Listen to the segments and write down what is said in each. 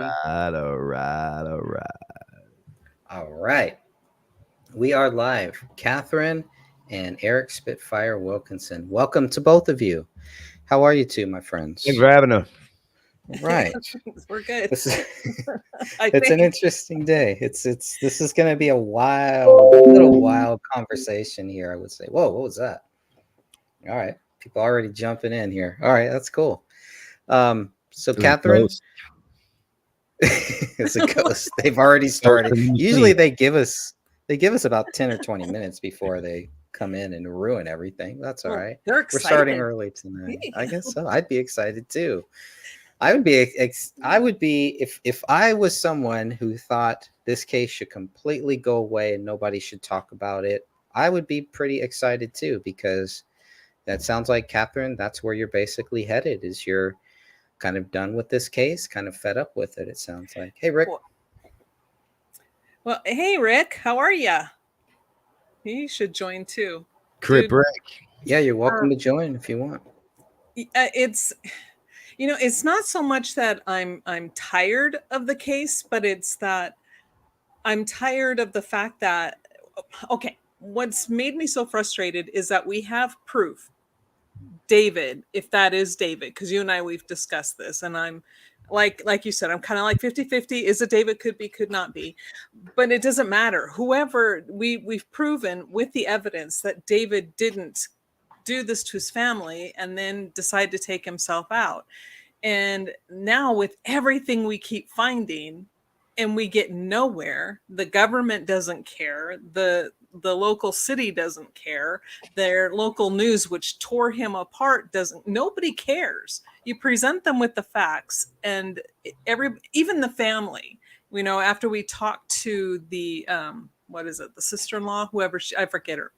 right, all right, all right. All right. We are live. Catherine and Eric Spitfire Wilkinson. Welcome to both of you. How are you two, my Thanks friends? for having us. All right. We're good. This is I it's an think. interesting day. It's this is gonna be a little wild conversation here, I would say. Whoa, what was that? All right. People already jumping in here. All right, that's cool. So It was Catherine, close. it's a ghost. They've already Close started. to me, Usually too. they give us about 10 or 20 minutes before they come in and ruin everything. That's all Well, right. they're We're starting excited. early tonight. I Yeah. guess so. I'd be excited too. I would be if I was someone who thought this case should completely go away and nobody should talk about it. I would be pretty excited too because that sounds like Catherine. That's where you're basically headed. Is you're kind of done with this case, kind of fed up with it. It sounds like. Hey, Rick. Well, hey, Rick, how are ya? You should join too, Crip dude. Rick. Yeah, you're Uh, welcome to join if you want. it's it's not so much that I'm tired of the case, but it's that I'm tired of the fact that okay, what's made me so frustrated is that we have proof. David, if that is David, because you and I we've discussed this, and I'm like you said, I'm kind of like 50-50. Is it David? Could be, could not be. But it doesn't matter. Whoever we've proven with the evidence that David didn't do this to his family and then decide to take himself out. And now with everything we keep finding and we get nowhere, the government doesn't care, the local city doesn't care, their local news which tore him apart doesn't, nobody cares. You present them with the facts and even the family, after we talked to the what is it, the sister-in-law, whoever I forget her,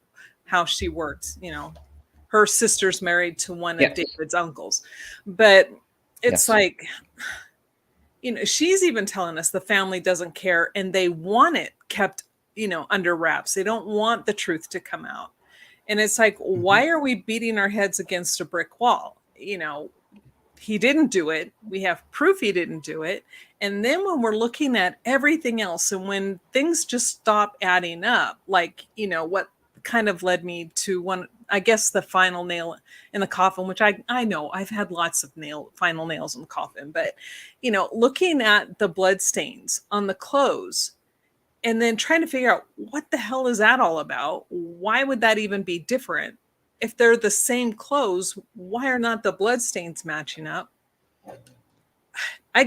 how she works, her sister's married to one of Yes. David's uncles. But it's Yes. like, she's even telling us the family doesn't care and they want it kept, under wraps. They don't want the truth to come out. And it's like, why are we beating our heads against a brick wall? He didn't do it. We have proof he didn't do it. And then when we're looking at everything else and when things just stop adding up, like, what kind of led me to one, I guess, the final nail in the coffin, which I know I've had lots of final nails in the coffin, but, looking at the blood stains on the clothes and then trying to figure out what the hell is that all about? Why would that even be different? If they're the same clothes, why are not the blood stains matching up? I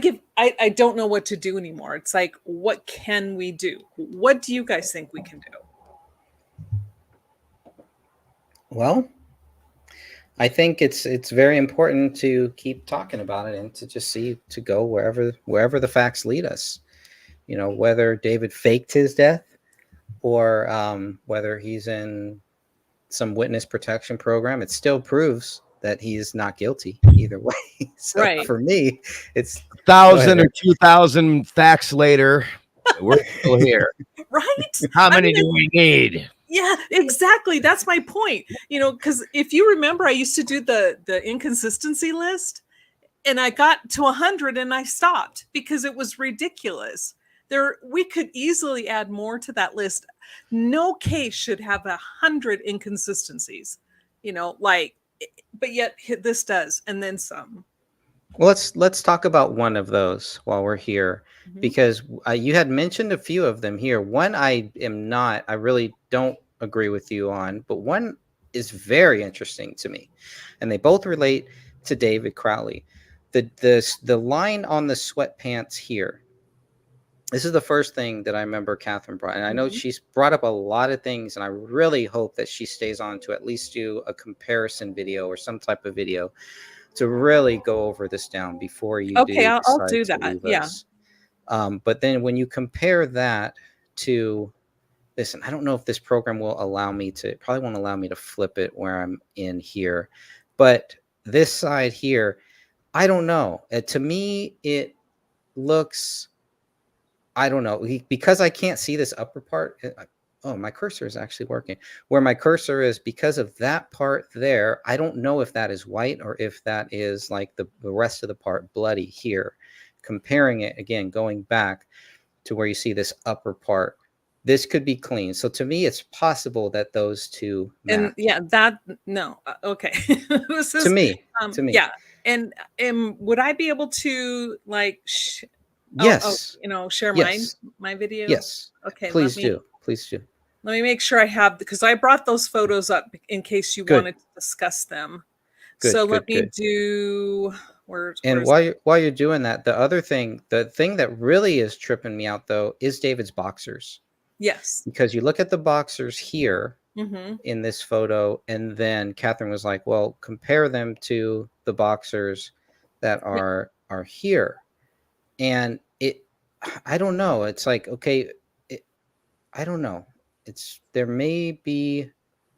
don't know what to do anymore. It's like, what can we do? What do you guys think we can do? Well, I think it's very important to keep talking about it and to just to go wherever the facts lead us. Whether David faked his death or whether he's in some witness protection program, it still proves that he is not guilty either way. So Right. for me, it's 1,000 or 2,000 facts later, we're still here. Right? How many do we need? Yeah, exactly. That's my point. Because if you remember, I used to do the inconsistency list, and I got to 100 and I stopped because it was ridiculous. We could easily add more to that list. No case should have 100 inconsistencies, but yet this does, and then some. Well, let's talk about one of those while we're here, because you had mentioned a few of them here. One I really don't agree with you on, but one is very interesting to me, and they both relate to David Crowley. The line on the sweatpants here. This is the first thing that I remember Catherine brought, and I know she's brought up a lot of things, and I really hope that she stays on to at least do a comparison video or some type of video to really go over this down before you Okay, do I'll decide do to that. leave Yeah. us. But then when you compare that to, listen, I don't know if this program will allow me to, it probably won't allow me to flip it where I'm in here, but this side here, I don't know. To me, it looks, I don't know, because I can't see this upper part. Oh, my cursor is actually working. Where my cursor is, because of that part there, I don't know if that is white or if that is like the rest of the part bloody here. comparing it again, going back to where you see this upper part, this could be clean. So to me, it's possible that those two match. And yeah, that no, okay. This To is me, to me, yeah. And would I be able to like yes, share yes, my video? yes. Okay, Please do, please do. let me make sure I have, because I brought those photos up in case you Good. wanted to discuss them. Good, So good, let me good. do And while you're doing that, the thing that really is tripping me out though is David's boxers. yes. Because you look at the boxers here Mm-hmm. in this photo, and then Catherine was like, well, compare them to the boxers that are here. And I don't know. It's like, okay, I don't know. There may be,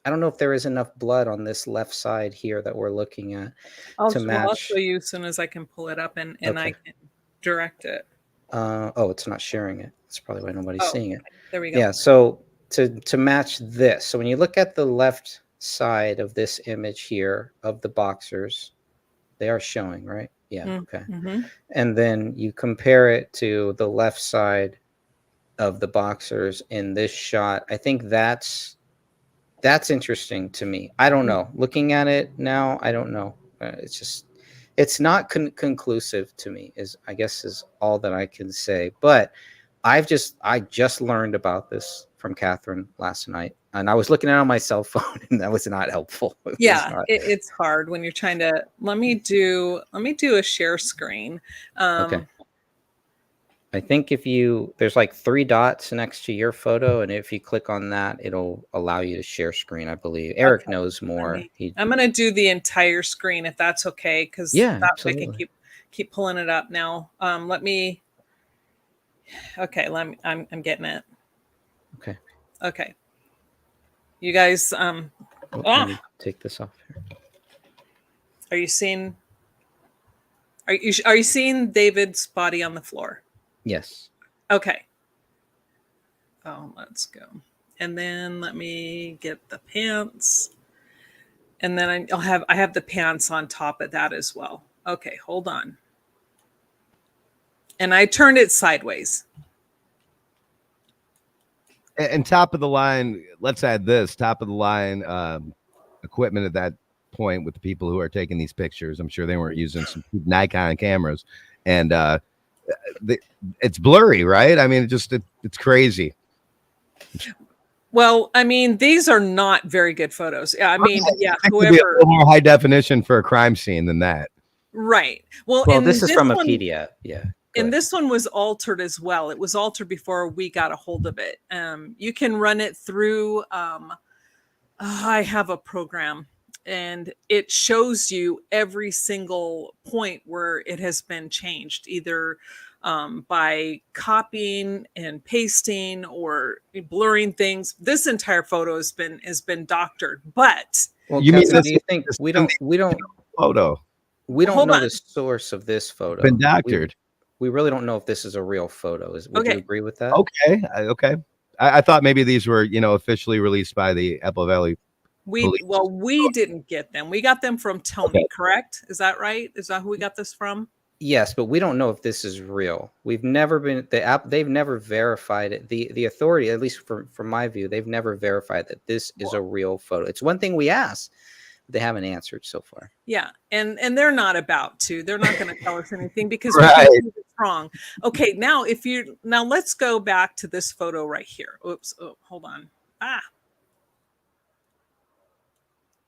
I don't know if there is enough blood on this left side here that we're looking at to I'll match. show you as soon as I can pull it up and Okay. I can direct it. Oh, it's not sharing it. That's probably why nobody's seeing it. Okay. There we go. Yeah. So to match this, so when you look at the left side of this image here of the boxers, they are showing, right? Yeah. Okay. Mm-hmm. And then you compare it to the left side of the boxers in this shot. I think that's interesting to me. I don't know. Looking at it now, I don't know. It's not conclusive to me. I guess is all that I can say. But I just learned about this from Catherine last night, and I was looking at it on my cell phone, and that was not helpful. It's hard when you're trying to. Let me do a share screen. Okay. I think there's like 3 dots next to your photo, and if you click on that, it'll allow you to share screen, I believe. Eric knows more. I'm going to do the entire screen if that's okay, because absolutely. I can keep pulling it up now. Let me. Okay, I'm getting it. Okay. You guys. Let me take this off here. Are you seeing? Are you seeing David's body on the floor? Yes. Okay. Oh, let's go. And then let me get the pants. And then I have the pants on top of that as well. Okay, hold on. And I turned it sideways. And top of the line, let's add this top of the line equipment at that point with the people who are taking these pictures. I'm sure they weren't using some Nikon cameras, and it's blurry, right? I mean, it's crazy. Well, I mean, these are not very good photos. I mean, whoever, be a little more high definition for a crime scene than that. Right. Well, this is from a PDF. Yeah. And this one was altered as well. It was altered before we got a hold of it. You can run it through. I have a program, and it shows you every single point where it has been changed, either by copying and pasting or blurring things. This entire photo has been doctored. But you mean, do you think we don't photo? We don't know the source of this photo. Been doctored. We really don't know if this is a real photo. Would you agree with that? Okay. I thought maybe these were, officially released by the Apple Valley. We didn't get them. We got them from Tony, correct? Is that right? Is that who we got this from? Yes, but we don't know if this is real. We've never been they've never verified it. The authority, at least from my view, they've never verified that this is a real photo. It's one thing we asked. They haven't answered so far. Yeah, and they're not about to. They're not going to tell us anything because right. we think it's wrong. Okay, now let's go back to this photo right here. Oops, hold on.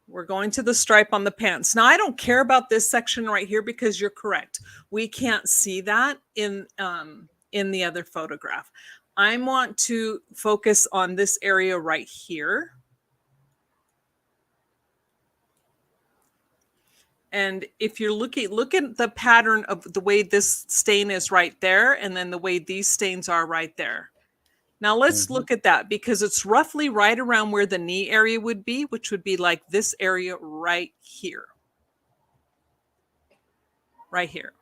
We're going to the stripe on the pants. Now I don't care about this section right here because you're correct. We can't see that in the other photograph. I want to focus on this area right here. And if you're look at the pattern of the way this stain is right there, and then the way these stains are right there. Now let's look at that, because it's roughly right around where the knee area would be, which would be like this area right here. Right here.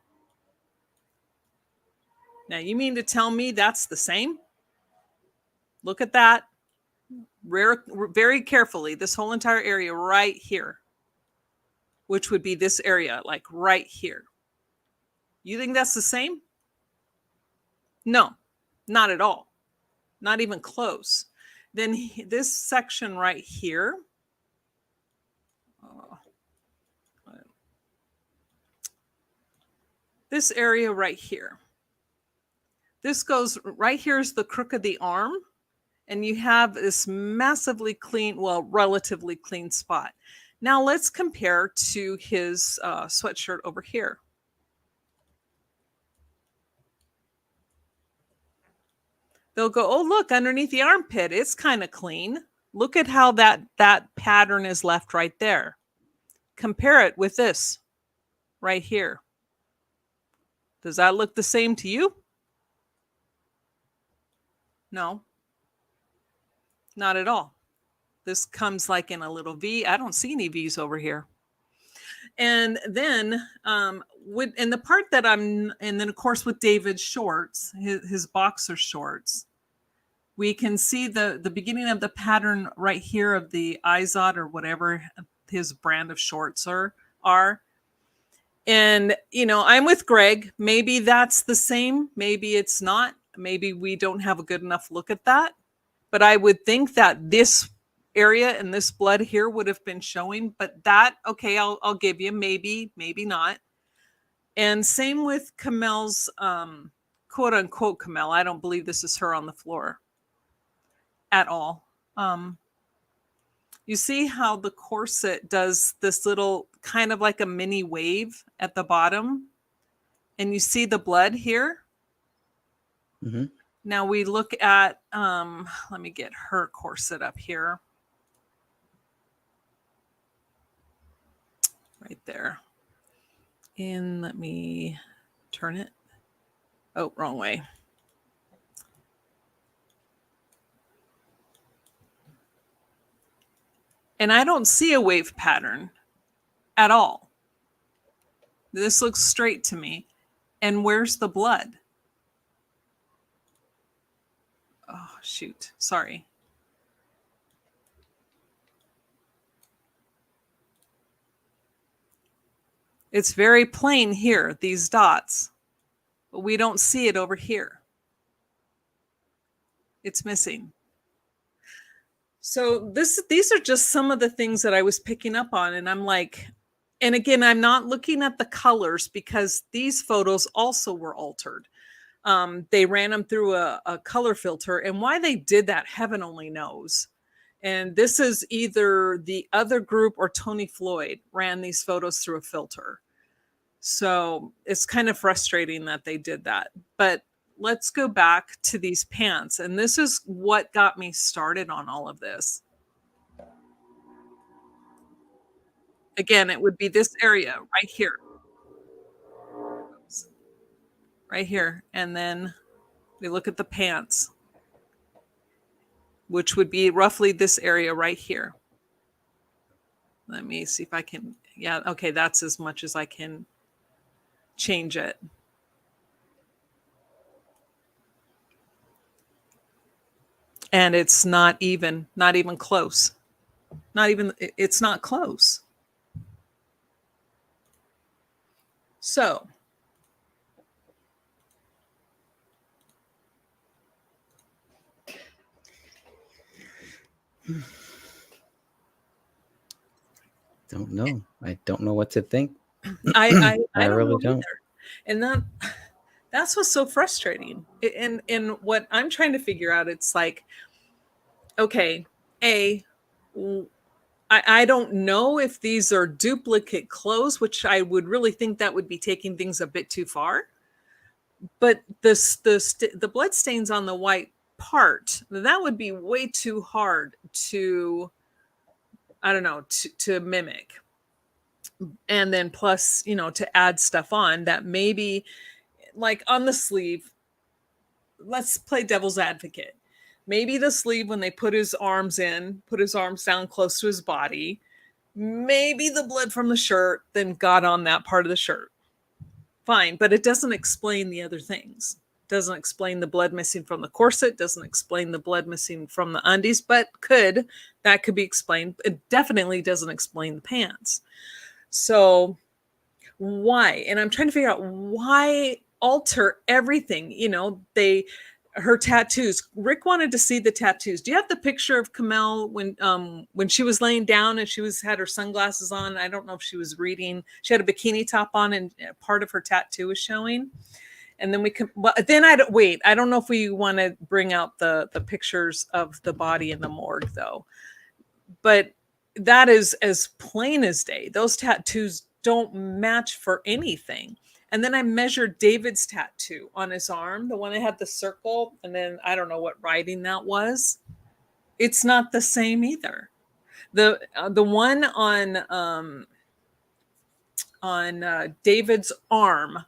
Now you mean to tell me that's the same? Look at that. Very carefully, this whole entire area right here, which would be this area, like right here. You think that's the same? No, not at all. Not even close. Then this section right here. This area right here. This goes right here is the crook of the arm. And you have this massively clean, well, relatively clean spot. Now let's compare to his sweatshirt over here. They'll go, oh, look, underneath the armpit, it's kind of clean. Look at how that pattern is left right there. Compare it with this right here. Does that look the same to you? No, not at all. This comes like in a little V. I don't see any V's over here. And then and the part that and then of course with David's shorts, his boxer shorts, we can see the beginning of the pattern right here of the Izod or whatever his brand of shorts are. And, you know, I'm with Greg. Maybe that's the same. Maybe it's not. Maybe we don't have a good enough look at that. But I would think that this area and this blood here would have been showing. But that, okay, I'll give you maybe not. And same with Kamel's, quote unquote Kamel. I don't believe this is her on the floor at all. You see how the corset does this little kind of like a mini wave at the bottom, and you see the blood here. Mm-hmm. Now we look at, let me get her corset up here. Right there. And let me turn it. Oh, wrong way. And I don't see a wave pattern at all. This looks straight to me. And where's the blood? Oh, shoot. Sorry. It's very plain here, these dots, but we don't see it over here. It's missing. So these are just some of the things that I was picking up on, and I'm like, and again, I'm not looking at the colors because these photos also were altered. They ran them through a color filter, and why they did that, heaven only knows. And this is either the other group or Tony Floyd ran these photos through a filter. So it's kind of frustrating that they did that. But let's go back to these pants. And this is what got me started on all of this. Again, it would be this area right here. Oops. Right here. And then we look at the pants, which would be roughly this area right here. Let me see if I can. Yeah, okay, that's as much as I can change it. And it's not even close. It's not close. So Don't know. I don't know what to think. I really don't. either. And that's what's so frustrating. And what I'm trying to figure out, it's like, okay, I don't know if these are duplicate clothes, which I would really think that would be taking things a bit too far. But the blood stains on the white part, that would be way too hard to, I don't know, to mimic. And then plus, you know, to add stuff on that maybe like on the sleeve, let's play devil's advocate. Maybe the sleeve, when they put his arms down close to his body, maybe the blood from the shirt then got on that part of the shirt. Fine, but it doesn't explain the other things. Doesn't explain the blood missing from the corset, doesn't explain the blood missing from the undies, but that could be explained. It definitely doesn't explain the pants. So why? And I'm trying to figure out why alter everything. You know, her tattoos. Rick wanted to see the tattoos. Do you have the picture of Kamel when she was laying down and she had her sunglasses on? I don't know if she was reading. She had a bikini top on and part of her tattoo was showing. And then I don't know if we want to bring out the pictures of the body in the morgue though. But that is as plain as day. Those tattoos don't match for anything. And then I measured David's tattoo on his arm, the one that had the circle, and then I don't know what writing that was. It's not the same either. The one on David's arm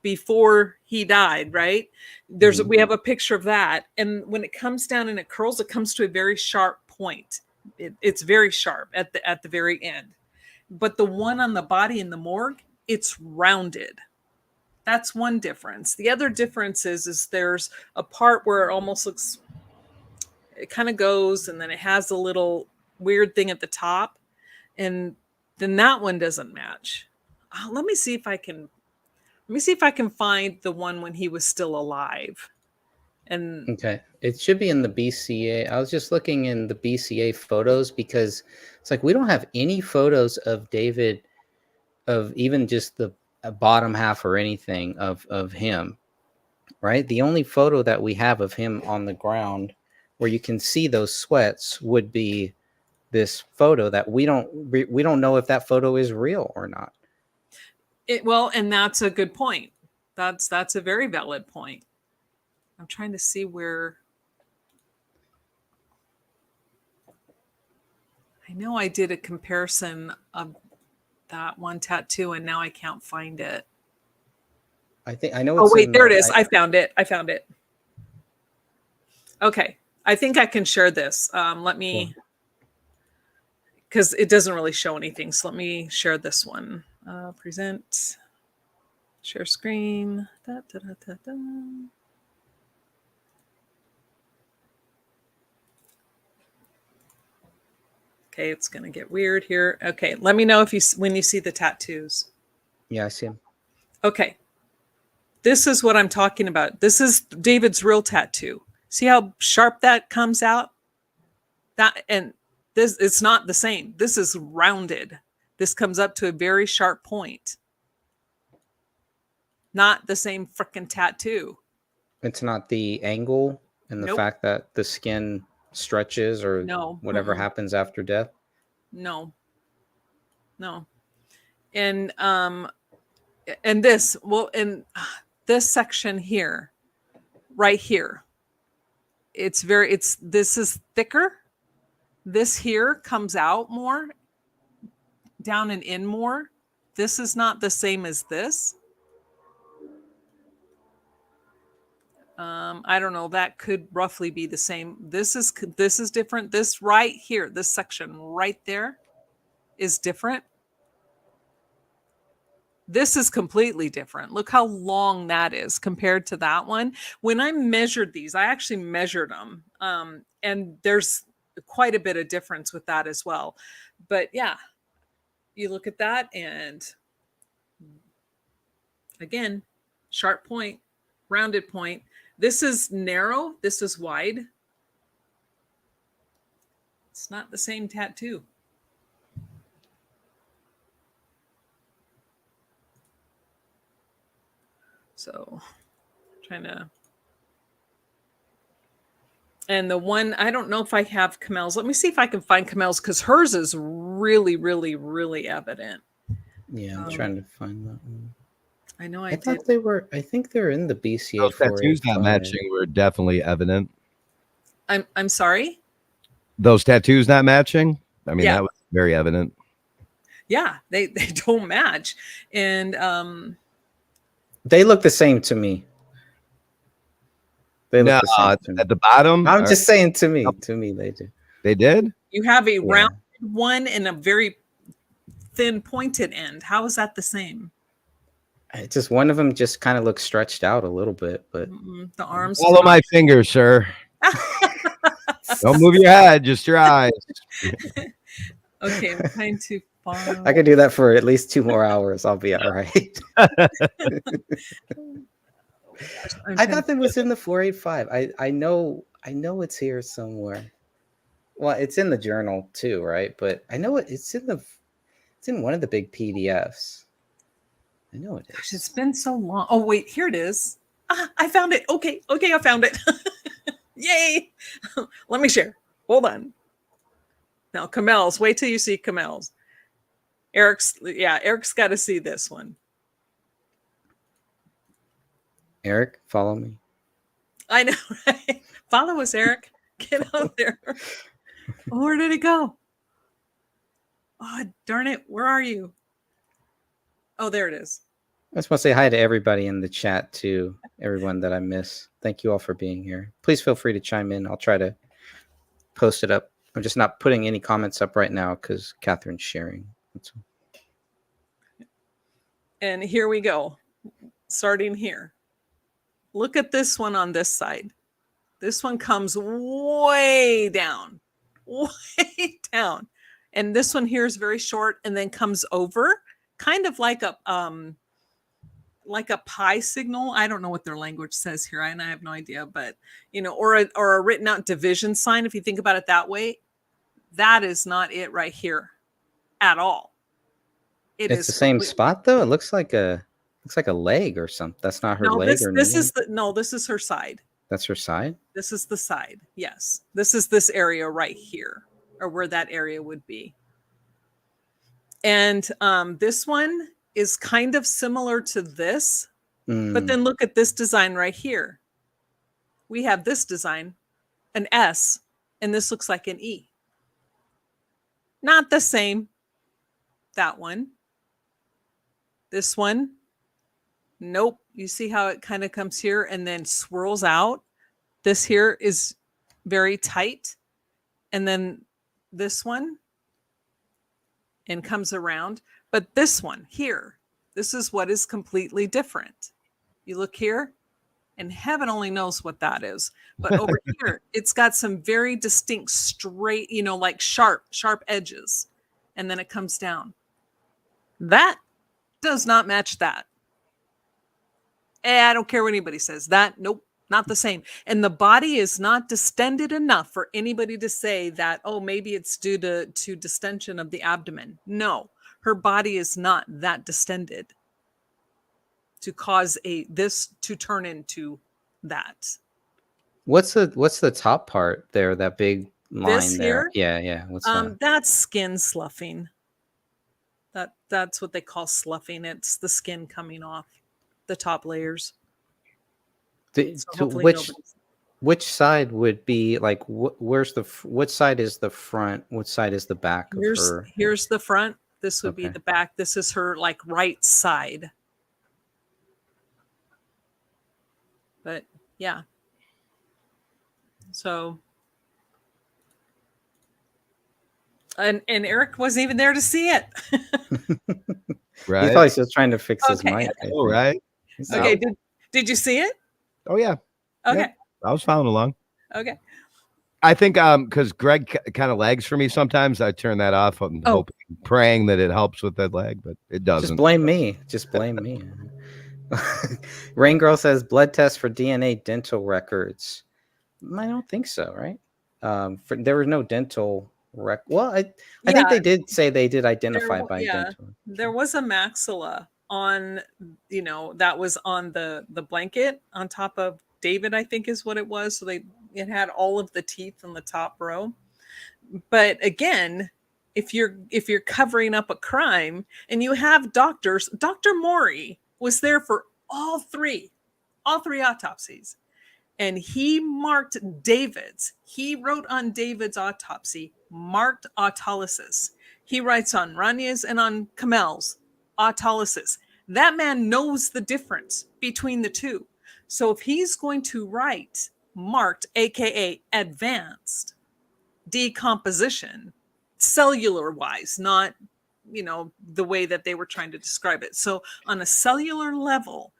before he died, right? We have a picture of that, and when it comes down and it curls, it comes to a very sharp point. It's very sharp at the very end. But the one on the body in the morgue, it's rounded. That's one difference. The other difference is there's a part where it almost looks, it kind of goes, and then it has a little weird thing at the top, and then that one doesn't match. Let me see if I can find the one when he was still alive. And okay, it should be in the BCA. I was just looking in the BCA photos because it's like we don't have any photos of David, of even just the bottom half or anything of him, right? The only photo that we have of him on the ground where you can see those sweats would be this photo that we don't know if that photo is real or not. And that's a good point. That's a very valid point. I'm trying to see where. I know I did a comparison of that one tattoo, and now I can't find it. I know. Oh wait, there it is. I found it. Okay, I think I can share this. Let me, because it doesn't really show anything. So let me share this one. Present, share screen. Da, da, da, da, da. Okay, it's gonna get weird here. Okay, let me know when you see the tattoos. Yeah, I see them. Okay, this is what I'm talking about. This is David's real tattoo. See how sharp that comes out? It's not the same. This is rounded. This comes up to a very sharp point. Not the same freaking tattoo. It's not the angle and the fact that the skin stretches or whatever happens after death. No. And this, in this section here, right here, this is thicker. This here comes out more, down and in more. This is not the same as this. I don't know. That could roughly be the same. This is different. This right here, this section right there is different. This is completely different. Look how long that is compared to that one. When I measured these, I actually measured them. And there's quite a bit of difference with that as well. But yeah, you look at that and again, sharp point, rounded point. This is narrow. This is wide. It's not the same tattoo. So trying to. And the one, I don't know if I have Kamel's. Let me see if I can find Kamel's because hers is really, really, really evident. Yeah, I'm trying to find that one. I know I thought they were. I think they're in the BCA. Those tattoos not matching were definitely evident. I'm sorry. Those tattoos not matching. I mean, that was very evident. Yeah, they don't match, and they look the same to me. They look the same to me. At the bottom. I'm just saying to me. To me, they do. They did. You have a rounded one and a very thin pointed end. How is that the same? It's just one of them just kind of looks stretched out a little bit, but the arms. Follow my finger, sir. Don't move your head, just your eyes. Okay, I'm trying to find. I could do that for at least 2 more hours. I'll be all right. I thought that was in the 485. I know it's here somewhere. Well, it's in the journal too, right? But I know it's in one of the big PDFs. I know it is. Gosh, it's been so long. Oh wait, here it is. I found it. Okay, I found it. Yay! Let me share. Hold on. Now, Kamel's. Wait till you see Kamel's. Eric's got to see this one. Eric, follow me. I know, right? Follow us, Eric. Get out there. Oh, where did it go? Oh, darn it. Where are you? Oh, there it is. I just want to say hi to everybody in the chat too, everyone that I miss. Thank you all for being here. Please feel free to chime in. I'll try to post it up. I'm just not putting any comments up right now because Catherine's sharing. And here we go. Starting here. Look at this one on this side. This one comes way down. Way down. And this one here is very short and then comes over, kind of like a pi signal. I don't know what their language says here, and I have no idea, but or a written out division sign. If you think about it that way, that is not it right here at all. It's the same spot though. It looks like a leg or something. That's not her leg. This is her side. That's her side. This is the side. Yes, this is this area right here, or where that area would be. And this one is kind of similar to this, but then look at this design right here. We have this design, an S, and this looks like an E. Not the same. That one. This one. Nope. You see how it kind of comes here and then swirls out? This here is very tight. And then this one and comes around. But this one here, this is what is completely different. You look here, and heaven only knows what that is. But over here, it's got some very distinct straight, like sharp edges. And then it comes down. That does not match that. I don't care what anybody says. That, nope, not the same. And the body is not distended enough for anybody to say that, oh, maybe it's due to distension of the abdomen. No, her body is not that distended to cause this to turn into that. What's the top part there? That big line this there. Here, yeah. What's that? That's skin sloughing. That's what they call sloughing. It's the skin coming off the top layers. Which side would be like? What side is the front? What side is the back of her? Here's the front. This would be the back. This is her like right side. But yeah. So. And Eric wasn't even there to see it. Right. He's probably still trying to fix his mic. Oh, right. Okay. Did you see it? Oh yeah. Okay. Yeah, I was following along. Okay. I think because Greg kind of lags for me sometimes, I turn that off and praying that it helps with that lag, but it doesn't. Just blame me. Rain Girl says blood test for DNA dental records. I don't think so, right? There were no dental Well, I think they did say they did identify by dental. There was a maxilla on, that was on the blanket on top of David, I think is what it was. So it had all of the teeth in the top row. But again, if you're covering up a crime and you have doctors, Dr. Maury was there for all three autopsies. And he marked David's. He wrote on David's autopsy, marked autolysis. He writes on Ranya's and on Kamel's autolysis. That man knows the difference between the two. So if he's going to write marked, aka advanced decomposition, cellular wise, not, the way that they were trying to describe it. So on a cellular level,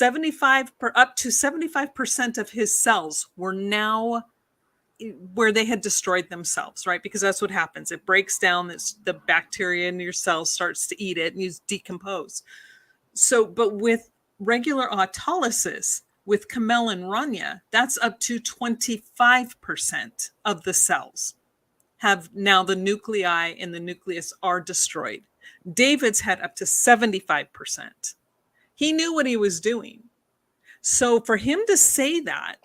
up to 75% of his cells were now where they had destroyed themselves, right? Because that's what happens. It breaks down, the bacteria in your cells starts to eat it and you decompose. So, but with regular autolysis with Kamel and Rania, that's up to 25% of the cells have now the nuclei in the nucleus are destroyed. David's had up to 75%. He knew what he was doing. So for him to say that,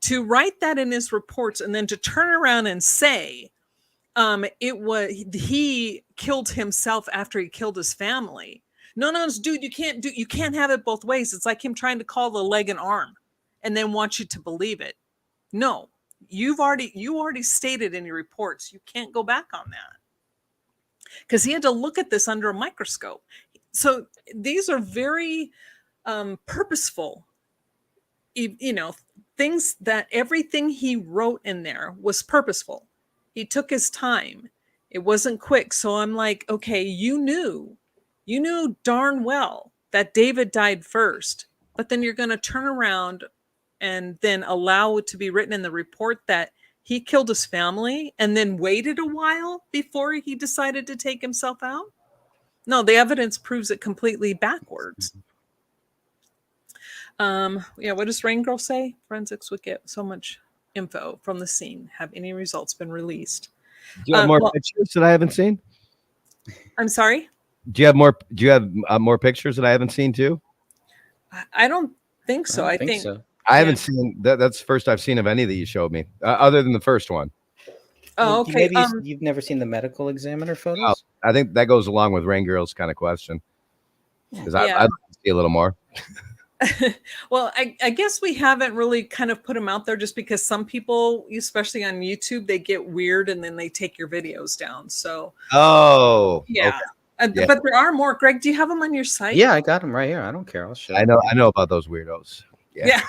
to write that in his reports, and then to turn around and say he killed himself after he killed his family. No, dude, you can't have it both ways. It's like him trying to call the leg an arm and then want you to believe it. No, you already stated in your reports you can't go back on that, because he had to look at this under a microscope. So these are very purposeful, things that everything he wrote in there was purposeful. He took his time. It wasn't quick. So I'm like, okay, you knew darn well that David died first, but then you're going to turn around and then allow it to be written in the report that he killed his family and then waited a while before he decided to take himself out? No, the evidence proves it completely backwards. What does Rain Girl say? Forensics would get so much info from the scene. Have any results been released? Do you have more pictures that I haven't seen? I'm sorry? Do you have more? Do you have more pictures that I haven't seen too? I don't think so. I think so. I haven't seen that. That's the first I've seen of any that you showed me, other than the first one. Oh, okay. Maybe you've never seen the medical examiner photos? Oh, I think that goes along with Rain Girl's kind of question, because I'd like to see a little more. Well, I guess we haven't really kind of put them out there just because some people, especially on YouTube, they get weird and then they take your videos down. So, yeah. Okay. But there are more. Greg, do you have them on your site? Yeah, I got them right here. I don't care. I'll show you. I know about those weirdos. Yeah.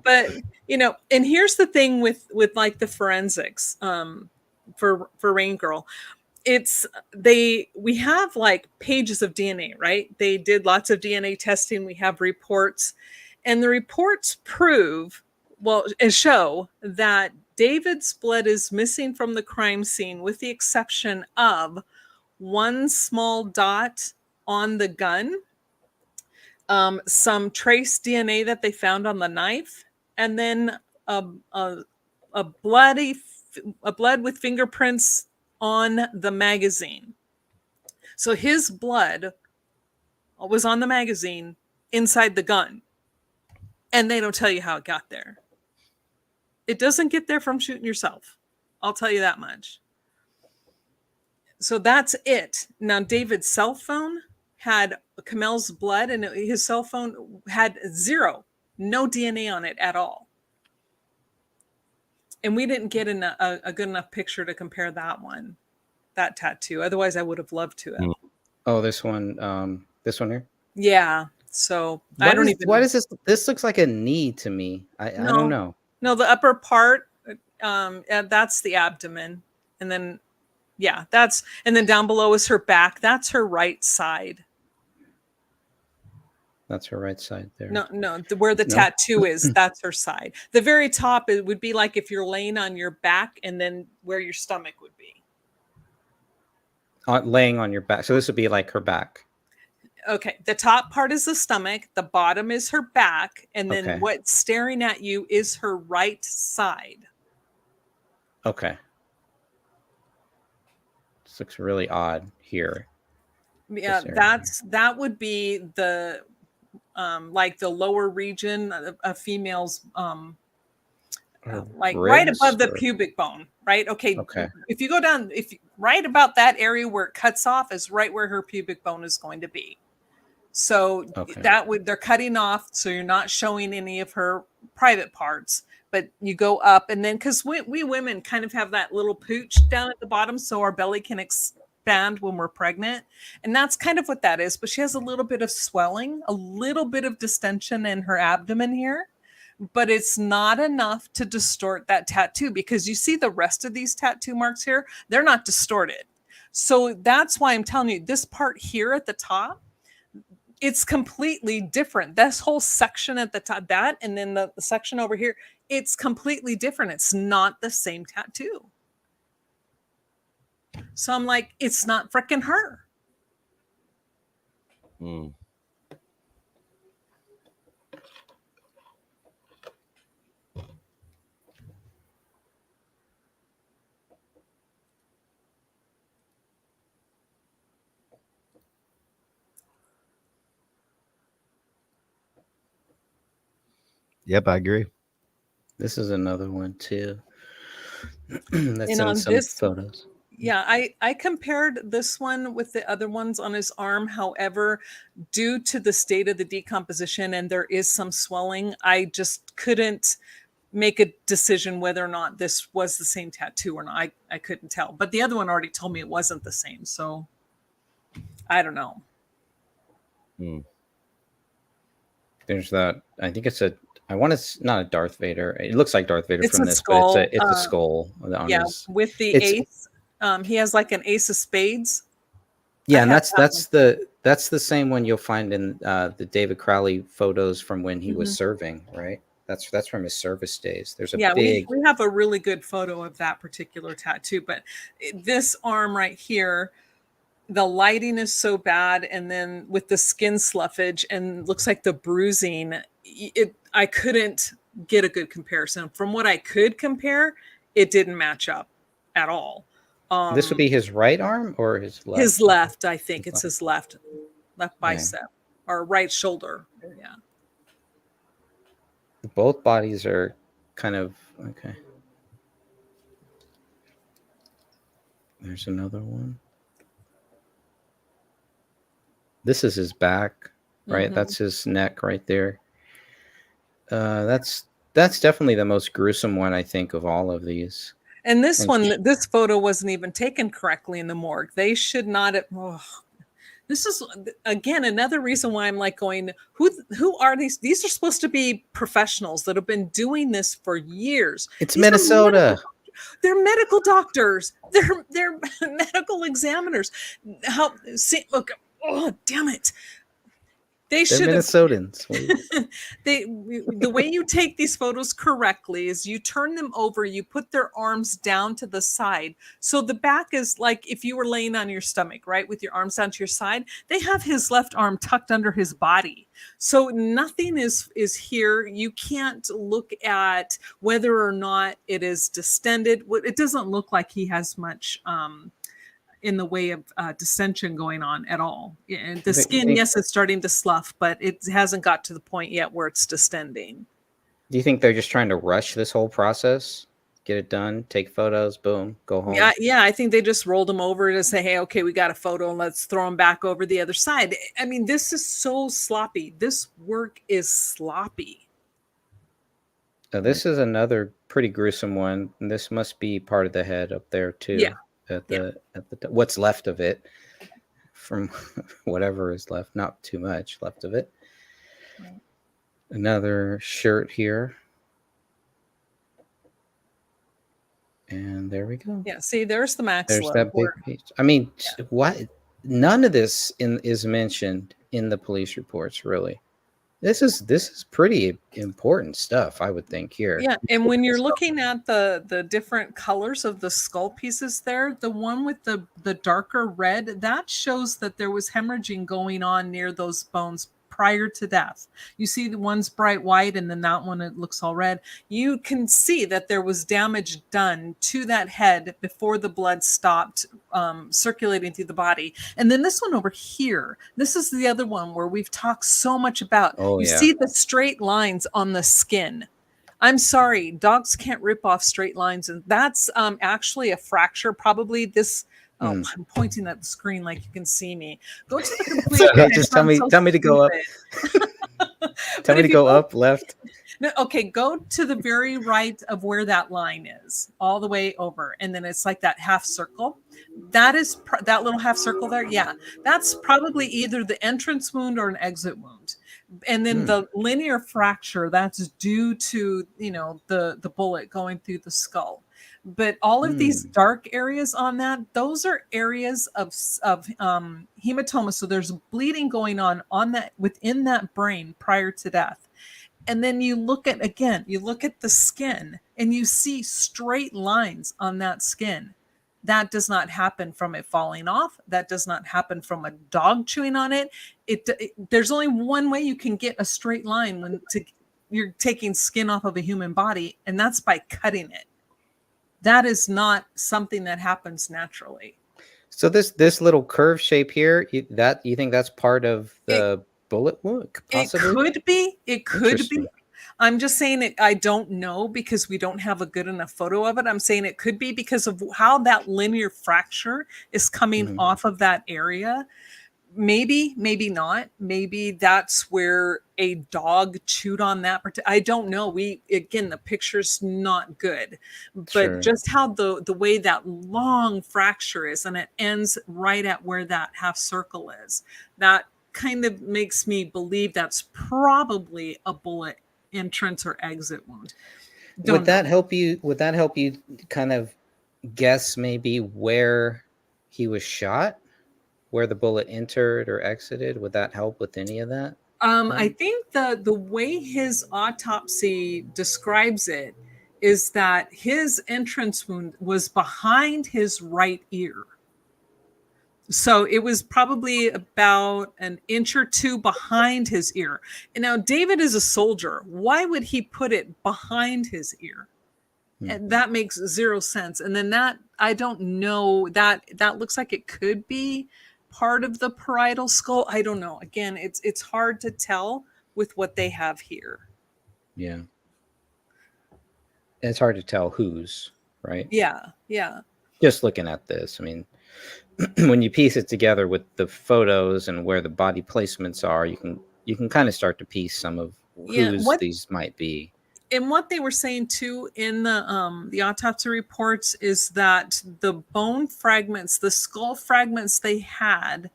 But and here's the thing with like the forensics for Rain Girl. We have like pages of DNA, right? They did lots of DNA testing. We have reports, and the reports show that David's blood is missing from the crime scene, with the exception of one small dot on the gun, some trace DNA that they found on the knife, and then a blood with fingerprints on the magazine. So his blood was on the magazine inside the gun, and they don't tell you how it got there. It doesn't get there from shooting yourself. I'll tell you that much. So that's it. Now, David's cell phone had Kamel's blood, and his cell phone had no DNA on it at all. And we didn't get a good enough picture to compare that tattoo. Otherwise, I would have loved to have. Oh, this one here? Yeah. So I don't even. What is this? This looks like a knee to me. I don't know. No, the upper part, that's the abdomen. And then, and then down below is her back. That's her right side. That's her right side there. No, where the tattoo is, that's her side. The very top, it would be like if you're laying on your back, and then where your stomach would be. Laying on your back. So this would be like her back. Okay. The top part is the stomach. The bottom is her back. And then what's staring at you is her right side. Okay. This looks really odd here. Yeah, that would be the like the lower region of females, like right above the pubic bone, right? Okay. If you go down, right about that area where it cuts off is right where her pubic bone is going to be. So they're cutting off, so you're not showing any of her private parts, but you go up, and then because we women kind of have that little pooch down at the bottom, so our belly can expand when we're pregnant, and that's kind of what that is. But she has a little bit of swelling, a little bit of distension in her abdomen here, but it's not enough to distort that tattoo, because you see the rest of these tattoo marks here, they're not distorted. So that's why I'm telling you, this part here at the top, it's completely different. This whole section at the top, that, and then the section over here, it's completely different. It's not the same tattoo. So I'm like, it's not freaking her. Yep, I agree. This is another one too. That's And in on some this, photos. yeah, I compared this one with the other ones on his arm. However, due to the state of the decomposition and there is some swelling, I just couldn't make a decision whether or not this was the same tattoo or not. I couldn't tell. But the other one already told me it wasn't the same. So I don't know. There's that. I think it's a. I want to. Not a Darth Vader. It looks like Darth Vader It's from a this, but it's skull. a skull on Yeah, his. with the It's ace. He has like an ace of spades. I yeah, and have that's that that's the same one you'll find in the David Crowley photos from when he one. was Mhm. serving. Right. That's from his service days. There's a Yeah, big. we have a really good photo of that particular tattoo, but this arm right here, the lighting is so bad, and then with the skin sloughage and looks like the bruising, I couldn't get a good comparison. From what I could compare, it didn't match up at all. This would be his right arm or his left. His left, I think His it's left. his left bicep or right shoulder. Yeah. Both bodies are kind of okay. There's another one. This is his back, right? Mhm. That's his neck right there. That's definitely the most gruesome one, I think, of all of these. And this And one, this photo wasn't even taken correctly in the morgue. They should not have. Oh, this is again another reason why I'm like going, who are these? These are supposed to be professionals that have been doing this for years. it's These are Minnesota. they're medical doctors. They're medical examiners. How see? Look, oh damn it! They They're should have. Minnesotans. The way you take these photos correctly is you turn them over, you put their arms down to the side. So the back is like if you were laying on your stomach, right? With your arms down to your side. They have his left arm tucked under his body. So nothing is here. You can't look at whether or not it is distended. It doesn't look like he has much in the way of dissension going on at all. And the skin, yes, it's starting to slough, but it hasn't got to the point yet where it's distending. Do you think they're just trying to rush this whole process? Get it done, take photos, boom, go home? Yeah, I think they just rolled them over to say, hey, okay, we got a photo and let's throw them back over the other side. I mean, this is so sloppy. This work is sloppy. Now, this is another pretty gruesome one. And this must be part of the head up there too. Yeah. At the what's left of it from whatever is left, not too much left of it. Right. Another shirt here. And there we go. Yeah, see, there's the maxilla. There's that big piece. I mean, what? None of this is mentioned in the police reports, really. This is pretty important stuff, I would think, here. Yeah, and when you're looking at the different colors of the skull pieces there, the one with the darker red, that shows that there was hemorrhaging going on near those bones prior to death. You see the one's bright white and then that one, it looks all red. You can see that there was damage done to that head before the blood stopped circulating through the body. And then this one over here, this is the other one where we've talked so much about. You see the straight lines on the skin. I'm sorry, dogs can't rip off straight lines. And that's actually a fracture. Probably this. Oh, I'm pointing at the screen like you can see me. Go to the complete. Okay, just tell me to go up. Tell me to go up, left. No, okay, go to the very right of where that line is, all the way over, and then it's like that half circle. That is that little half circle there. Yeah, that's probably either the entrance wound or an exit wound. And then the linear fracture, that's due to the bullet going through the skull. But all of these dark areas on that, those are areas of hematoma. So there's bleeding going on that within that brain prior to death. And then you look at the skin and you see straight lines on that skin. That does not happen from it falling off. That does not happen from a dog chewing on it. There's only one way you can get a straight line when you're taking skin off of a human body, and that's by cutting it. That is not something that happens naturally. So this little curve shape here, you think that's part of the bullet wound? Possibly? It could be. I'm just saying it. I don't know because we don't have a good enough photo of it. I'm saying it could be because of how that linear fracture is coming Mhm. off of that area. Maybe, maybe not. Maybe that's where a dog chewed on that. I don't know. Again, the picture's not good, but Sure. just how the way that long fracture is, and it ends right at where that half circle is, that kind of makes me believe that's probably a bullet entrance or exit wound. Don't Would know. that help you? Would that help you kind of guess maybe where he was shot, where the bullet entered or exited? Would that help with any of that? I think the way his autopsy describes it is that his entrance wound was behind his right ear. So it was probably about an inch or two behind his ear. And now David is a soldier. Why would he put it behind his ear? And that makes zero sense. And then that, I don't know, that looks like it could be part of the parietal skull. I don't know. Again, it's hard to tell with what they have here. Yeah. It's hard to tell whose, right? Yeah, yeah. Just looking at this, I mean, when you piece it together with the photos and where the body placements are, you can kind of start to piece some of Yeah. whose these might be. And what they were saying too in the autopsy reports is that the bone fragments, the skull fragments they had,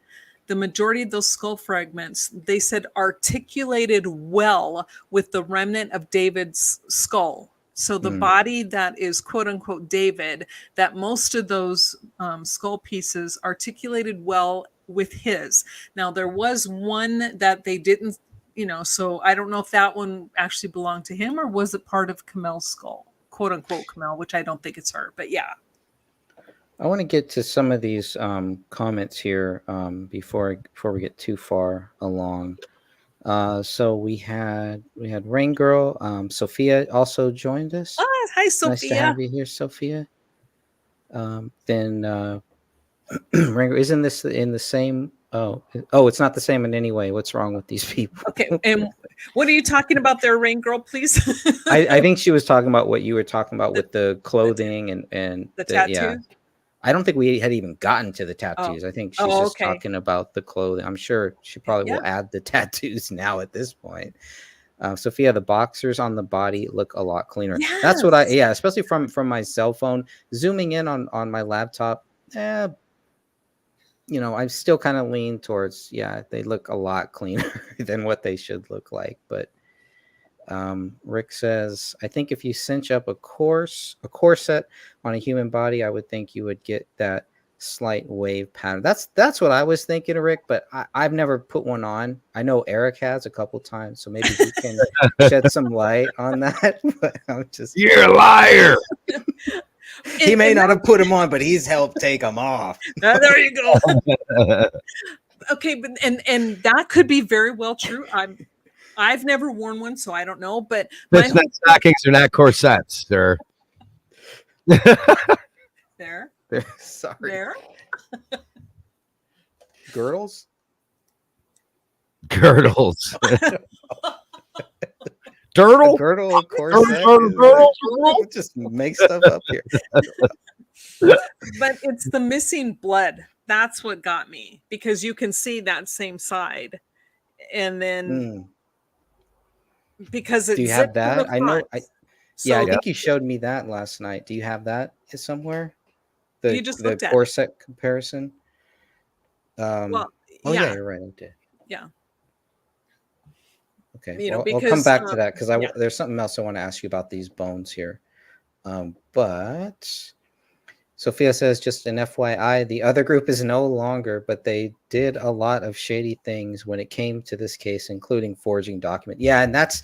the majority of those skull fragments, they said articulated well with the remnant of David's skull. So the body that is quote unquote David, that most of those skull pieces articulated well with his. Now there was one that they didn't, so I don't know if that one actually belonged to him or was it part of Kamel's skull, quote unquote Kamel, which I don't think it's her, but yeah. I want to get to some of these comments here before we get too far along. So we had Rain Girl. Sophia also joined us. Oh, hi, Sophia. Nice to have you here, Sophia. Then Rain Girl, isn't this in the same? Oh, it's not the same in any way. What's wrong with these people? Okay, and what are you talking about there, Rain Girl? Please. I think she was talking about what you were talking about with the clothing and the tattoo. Yeah. I don't think we had even gotten to the tattoos. I think she's just talking about the clothing. I'm sure she probably will add the tattoos now at this point. Sophia, the boxers on the body look a lot cleaner. Yes. That's what especially from my cell phone, zooming in on my laptop. I still kind of lean towards, they look a lot cleaner than what they should look like. But Rick says, I think if you cinch up a corset on a human body, I would think you would get that slight wave pattern. That's what I was thinking, Rick, but I've never put one on. I know Eric has a couple times, so maybe he can shed some light on that. But I'm just, you're a liar. He may not have put them on, but he's helped take them off. There you go. Okay, but and that could be very well true. I've never worn one, so I don't know. But fishnet stockings are not corsets, sir. There. Sorry. There. Girdles. Girdles. Turtle. Girdle, corset. Just make stuff up here. But it's the missing blood. That's what got me, because you can see that same side, and then because do you have that? I know. I think you showed me that last night. Do you have that somewhere? You just looked at corset comparison. Yeah, you're right. I did. Yeah. Okay. I'll come back to that because there's something else I want to ask you about these bones here. But Sophia says, just an FYI, the other group is no longer, but they did a lot of shady things when it came to this case, including forging documents. Yeah, and that's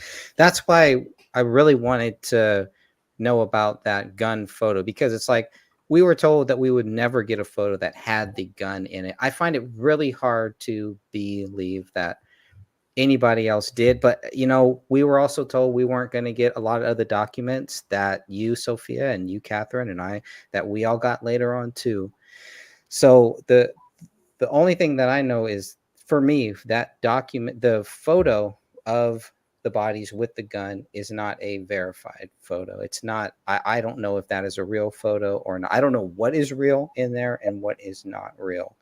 why I really wanted to know about that gun photo, because it's like we were told that we would never get a photo that had the gun in it. I find it really hard to believe that anybody else did, but we were also told we weren't going to get a lot of other documents that you, Sophia, and you, Catherine, and I, that we all got later on too. So the only thing that I know is, for me, that document, the photo of the bodies with the gun is not a verified photo. It's not, I don't know if that is a real photo or not. I don't know what is real in there and what is not real.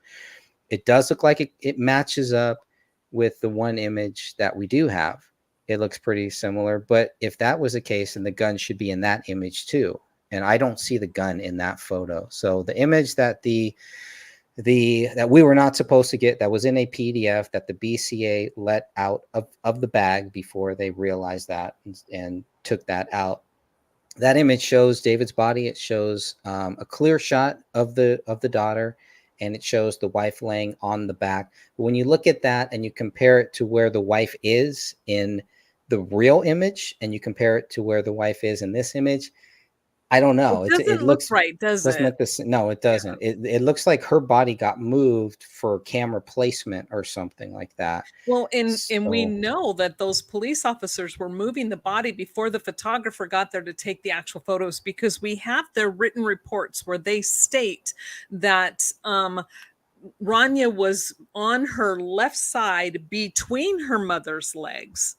It does look like it matches up with the one image that we do have. It looks pretty similar, but if that was the case, then the gun should be in that image too. And I don't see the gun in that photo. So the image that that we were not supposed to get, that was in a PDF that the BCA let out of the bag before they realized that and took that out. That image shows David's body. It shows a clear shot of the daughter, and it shows the wife laying on the back. But when you look at that and you compare it to where the wife is in the real image, and you compare it to where the wife is in this image, I don't know. It doesn't look right, does doesn't it? look this. No, it doesn't. Yeah. It looks like her body got moved for camera placement or something like that. Well, and we know that those police officers were moving the body before the photographer got there to take the actual photos, because we have their written reports where they state that Rania was on her left side between her mother's legs.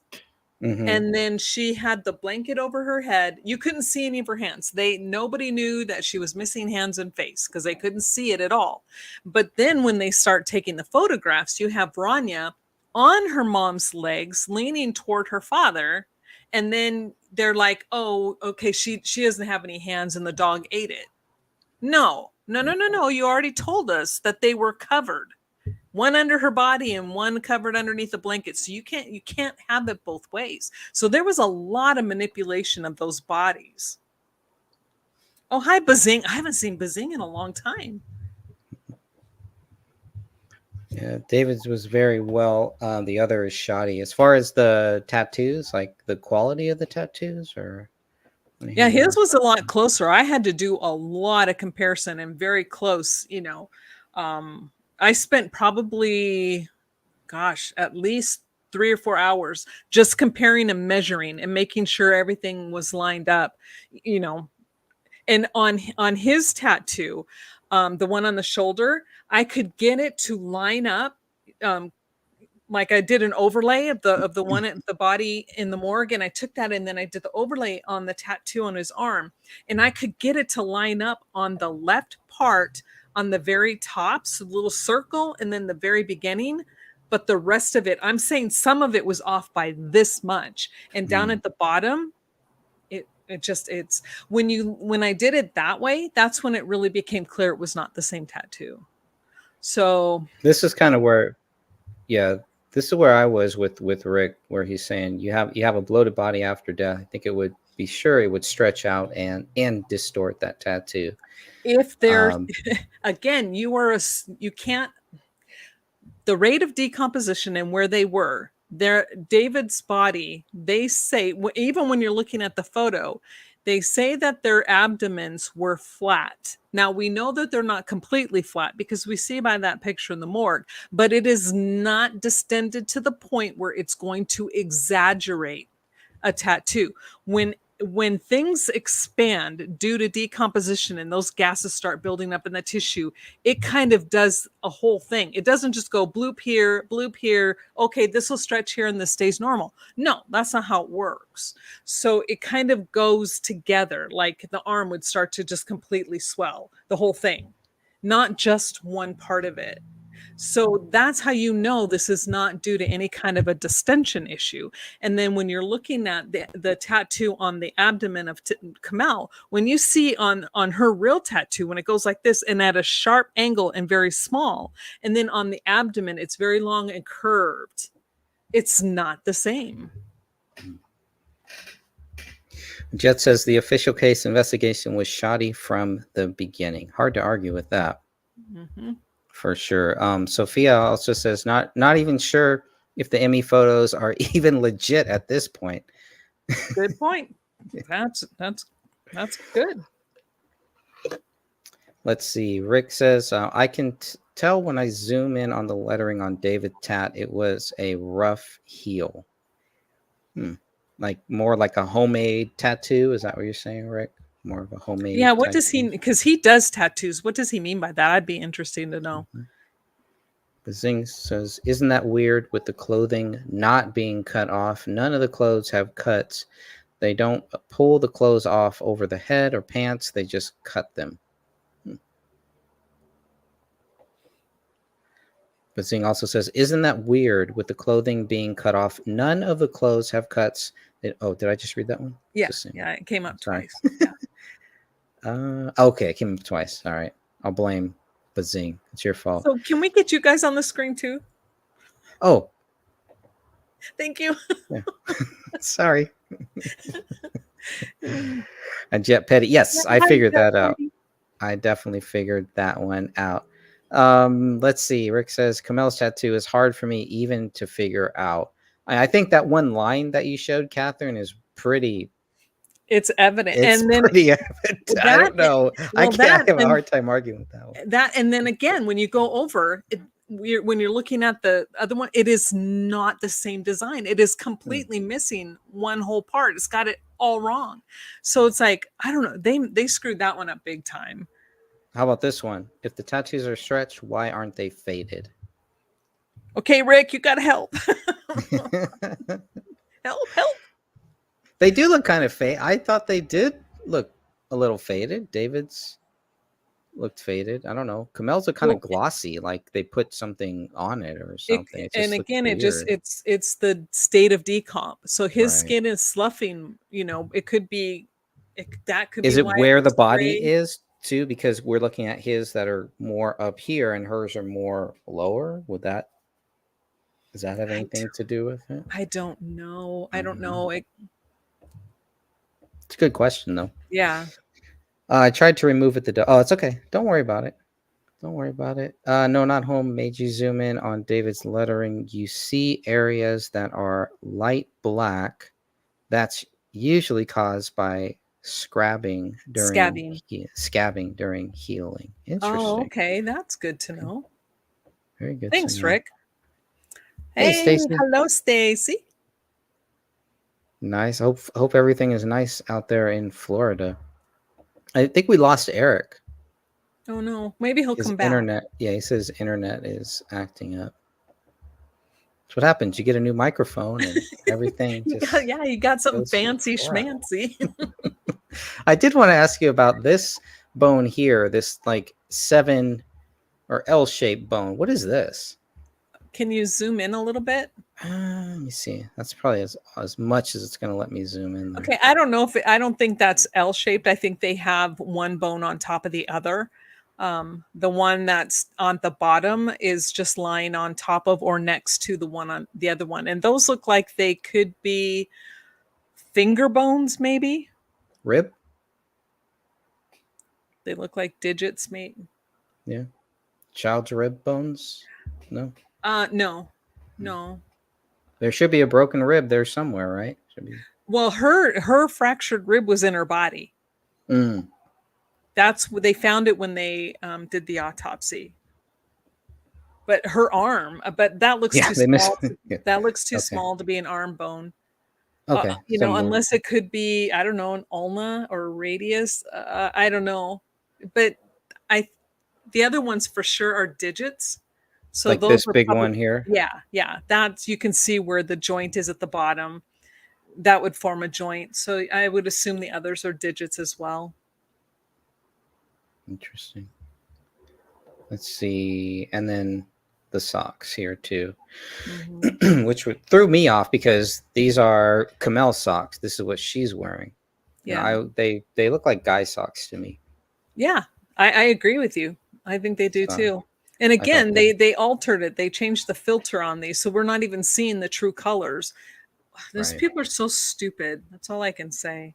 Mm-hmm. And then she had the blanket over her head. You couldn't see any of her hands. Nobody knew that she was missing hands and face because they couldn't see it at all. But then when they start taking the photographs, you have Rania on her mom's legs, leaning toward her father. And then they're like, oh, okay, she doesn't have any hands and the dog ate it. No. You already told us that they were covered. One under her body and one covered underneath the blanket. So you can't have it both ways. So there was a lot of manipulation of those bodies. Oh, hi, Bazing. I haven't seen Bazing in a long time. Yeah, David's was very well. The other is shoddy. As far as the tattoos, like the quality of the tattoos, or yeah, his was a lot closer. I had to do a lot of comparison and very close, I spent probably, at least 3 or 4 hours just comparing and measuring and making sure everything was lined up, And on his tattoo, the one on the shoulder, I could get it to line up, like I did an overlay of the one at the body in the morgue, and I took that and then I did the overlay on the tattoo on his arm, and I could get it to line up on the left part on the very top, so the little circle, and then the very beginning. But the rest of it, I'm saying some of it was off by this much, and down at the bottom, it's when I did it that way, that's when it really became clear it was not the same tattoo. So this is kind of where, this is where I was with Rick, where he's saying you have a bloated body after death. I think it would stretch out and distort that tattoo. If there, again, you can't, the rate of decomposition and where they were, David's body, they say, even when you're looking at the photo, they say that their abdomens were flat. Now, we know that they're not completely flat because we see by that picture in the morgue, but it is not distended to the point where it's going to exaggerate a tattoo. When things expand due to decomposition and those gases start building up in the tissue, it kind of does a whole thing. It doesn't just go bloop here, okay, this will stretch here and this stays normal. No, that's not how it works. So it kind of goes together, like the arm would start to just completely swell, the whole thing, not just one part of it. So that's how you know this is not due to any kind of a distension issue. And then when you're looking at the tattoo on the abdomen of Kamel, when you see on her real tattoo, when it goes like this and at a sharp angle and very small, and then on the abdomen, it's very long and curved, it's not the same. Jet says the official case investigation was shoddy from the beginning. Hard to argue with that. Mm-hmm. For sure. Sophia also says not even sure if the Emmy photos are even legit at this point. Good point. That's good. Let's see. Rick says I can tell when I zoom in on the lettering on David Tat, it was a rough heel. Like more like a homemade tattoo. Is that what you're saying, Rick? More of a homemade. Yeah. What does he? Because he does tattoos. What does he mean by that? I'd be interested to know. Bazing says, "Isn't that weird with the clothing not being cut off? None of the clothes have cuts. They don't pull the clothes off over the head or pants. They just cut them." Bazing also says, "Isn't that weird with the clothing being cut off? None of the clothes have cuts." Oh, did I just read that one? Yeah, it came up Sorry. twice. Yeah. Okay, it came up twice. All right, I'll blame Bazing. It's your fault. So can we get you guys on the screen too? Oh, thank you. Yeah. Sorry. And Jet Petty. Yes, I figured that out. I definitely figured that one out. Let's see. Rick says Kamel's tattoo is hard for me even to figure out. I think that one line that you showed, Catherine, is pretty. It's evident. It's and then pretty evident. I don't know. I have a hard time arguing with that one. And then again, when you go over it, when you're looking at the other one, it is not the same design. It is completely missing one whole part. It's got it all wrong. So it's like, I don't know. They screwed that one up big time. How about this one? If the tattoos are stretched, why aren't they faded? Okay, Rick, you got to help. help. They do look kind of faded. I thought they did look a little faded. David's looked faded. I don't know. Kamel's are kind of glossy, like they put something on it or something. And again, it's the state of decomp. So his skin is sloughing. You know, it could be that could. Is be it where the body is too? Because we're looking at his that are more up here and hers are more lower. Does that have anything to do with it? I don't know. I don't know. It's a good question though. Yeah. I tried to remove it. Oh, it's okay. Don't worry about it. Don't worry about it. No, not home. Made you zoom in on David's lettering. You see areas that are light black. That's usually caused by scabbing during healing. Interesting. Oh, okay. That's good to know. Very good. Thanks, Rick. Hey, Stacy. Hello, Stacy. Nice. Hope everything is nice out there in Florida. I think we lost Eric. Oh no, maybe he'll come back. Internet, yeah, he says internet is acting up. That's what happens. You get a new microphone and everything. You got something fancy schmancy. I did want to ask you about this bone here, this like 7 or L-shaped bone. What is this? Can you zoom in a little bit? Let me see. That's probably as much as it's going to let me zoom in there. Okay, I don't know I don't think that's L-shaped. I think they have one bone on top of the other. The one that's on the bottom is just lying on top of or next to the one on the other one. And those look like they could be finger bones, maybe. Rib? They look like digits, mate. Yeah. Child's rib bones? No. No. There should be a broken rib there somewhere, right? Should be. Well, her fractured rib was in her body. That's what they found it when they did the autopsy. But her arm, but that looks too small. That looks too small to be an arm bone. Okay. Unless it could be, I don't know, an ulna or a radius. I don't know. But the other ones for sure are digits. So like those this big one here? Yeah. That's, you can see where the joint is at the bottom. That would form a joint. So I would assume the others are digits as well. Interesting. Let's see. And then the socks here too, which threw me off because these are Kamel socks. This is what she's wearing. Yeah. They look like guy socks to me. Yeah, I agree with you. I think they do too. And again, they altered it. They changed the filter on these, so we're not even seeing the true colors. These people are so stupid. That's all I can say.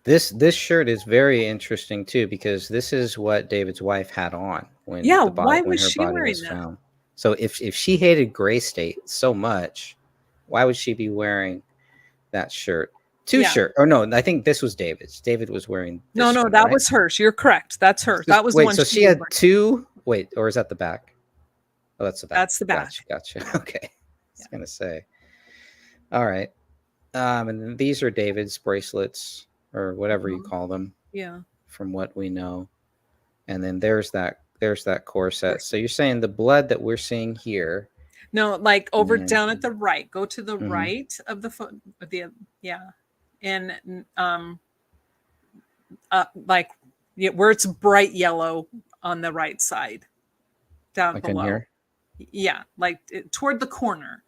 This shirt is very interesting too because this is what David's wife had on when why was her she body wearing was that? found. So if she hated Gray State so much, why would she be wearing that shirt? Shirt or no? I think this was David's. David was wearing. No, that was hers. You're correct. That's hers. That was the one. So she had two. Wait, or is that the back? Oh, that's the back. That's the back. Gotcha. Okay. I was gonna say. All right. And these are David's bracelets or whatever you call them. Yeah. From what we know, and then there's that that corset. So you're saying the blood that we're seeing here. No, like over Yeah. down at the right. Go to the Mhm. right of the foot. Yeah, and like where it's bright yellow on the right side, down Like in below. here? Yeah, like toward the corner.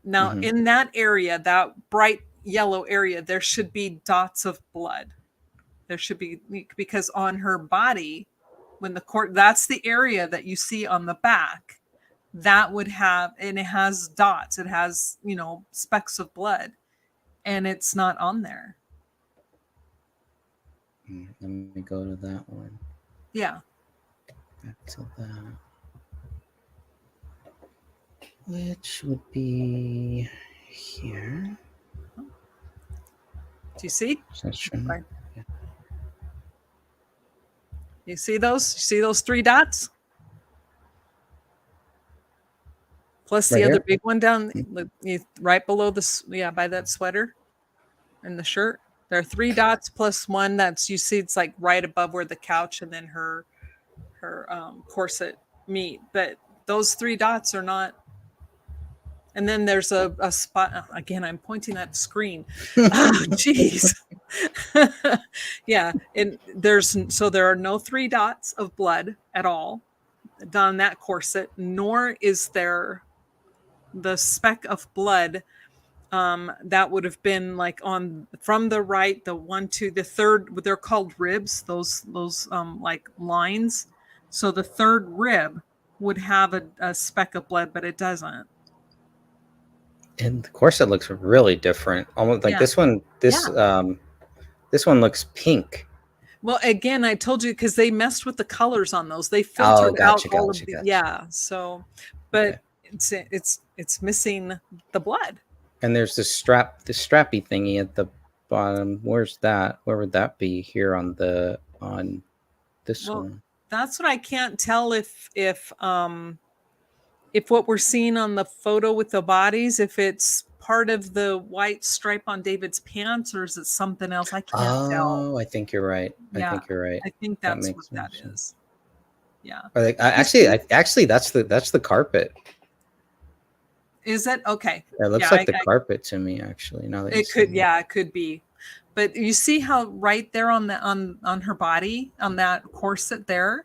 Now, Mhm. in that area, that bright yellow area, there should be dots of blood. There should be, because on her body, when the court, that's the area that you see on the back, that would have, and it has dots, it has, specks of blood, and it's not on there. Let me go to that one. Yeah. Back to that. Which would be here. Do you see? Right. Yeah. You see those? You see those 3 dots? Plus Right the other here? big one down right below this, by that sweater and the shirt. There are 3 dots plus one that's, you see, it's like right above where the couch and then her corset meet. But those 3 dots are not. And then there's a spot. Again, I'm pointing at the screen. Oh, jeez. Yeah, and there are no 3 dots of blood at all on that corset, nor is there the speck of blood that would have been like on from the right, the 1, 2, the third. They're called ribs. Those like lines. So the third rib would have a speck of blood, but it doesn't. And the corset looks really different. Almost like this one. This one looks pink. Well, again, I told you, because they messed with the colors on those. They filtered out all of the So, but okay. It's missing the blood. And there's this strappy thingy at the bottom. Where's that? Where would that be? Here on this one. That's what I can't tell if what we're seeing on the photo with the bodies, if it's part of the white stripe on David's pants, or is it something else? I can't tell. Oh, I think you're right. Yeah, I think you're right. I think that's what that is. Yeah. Actually, that's the carpet. Is it? Okay. It looks like the carpet to me, actually. Now that it could, it could be. But you see how right there on her body, on that corset there,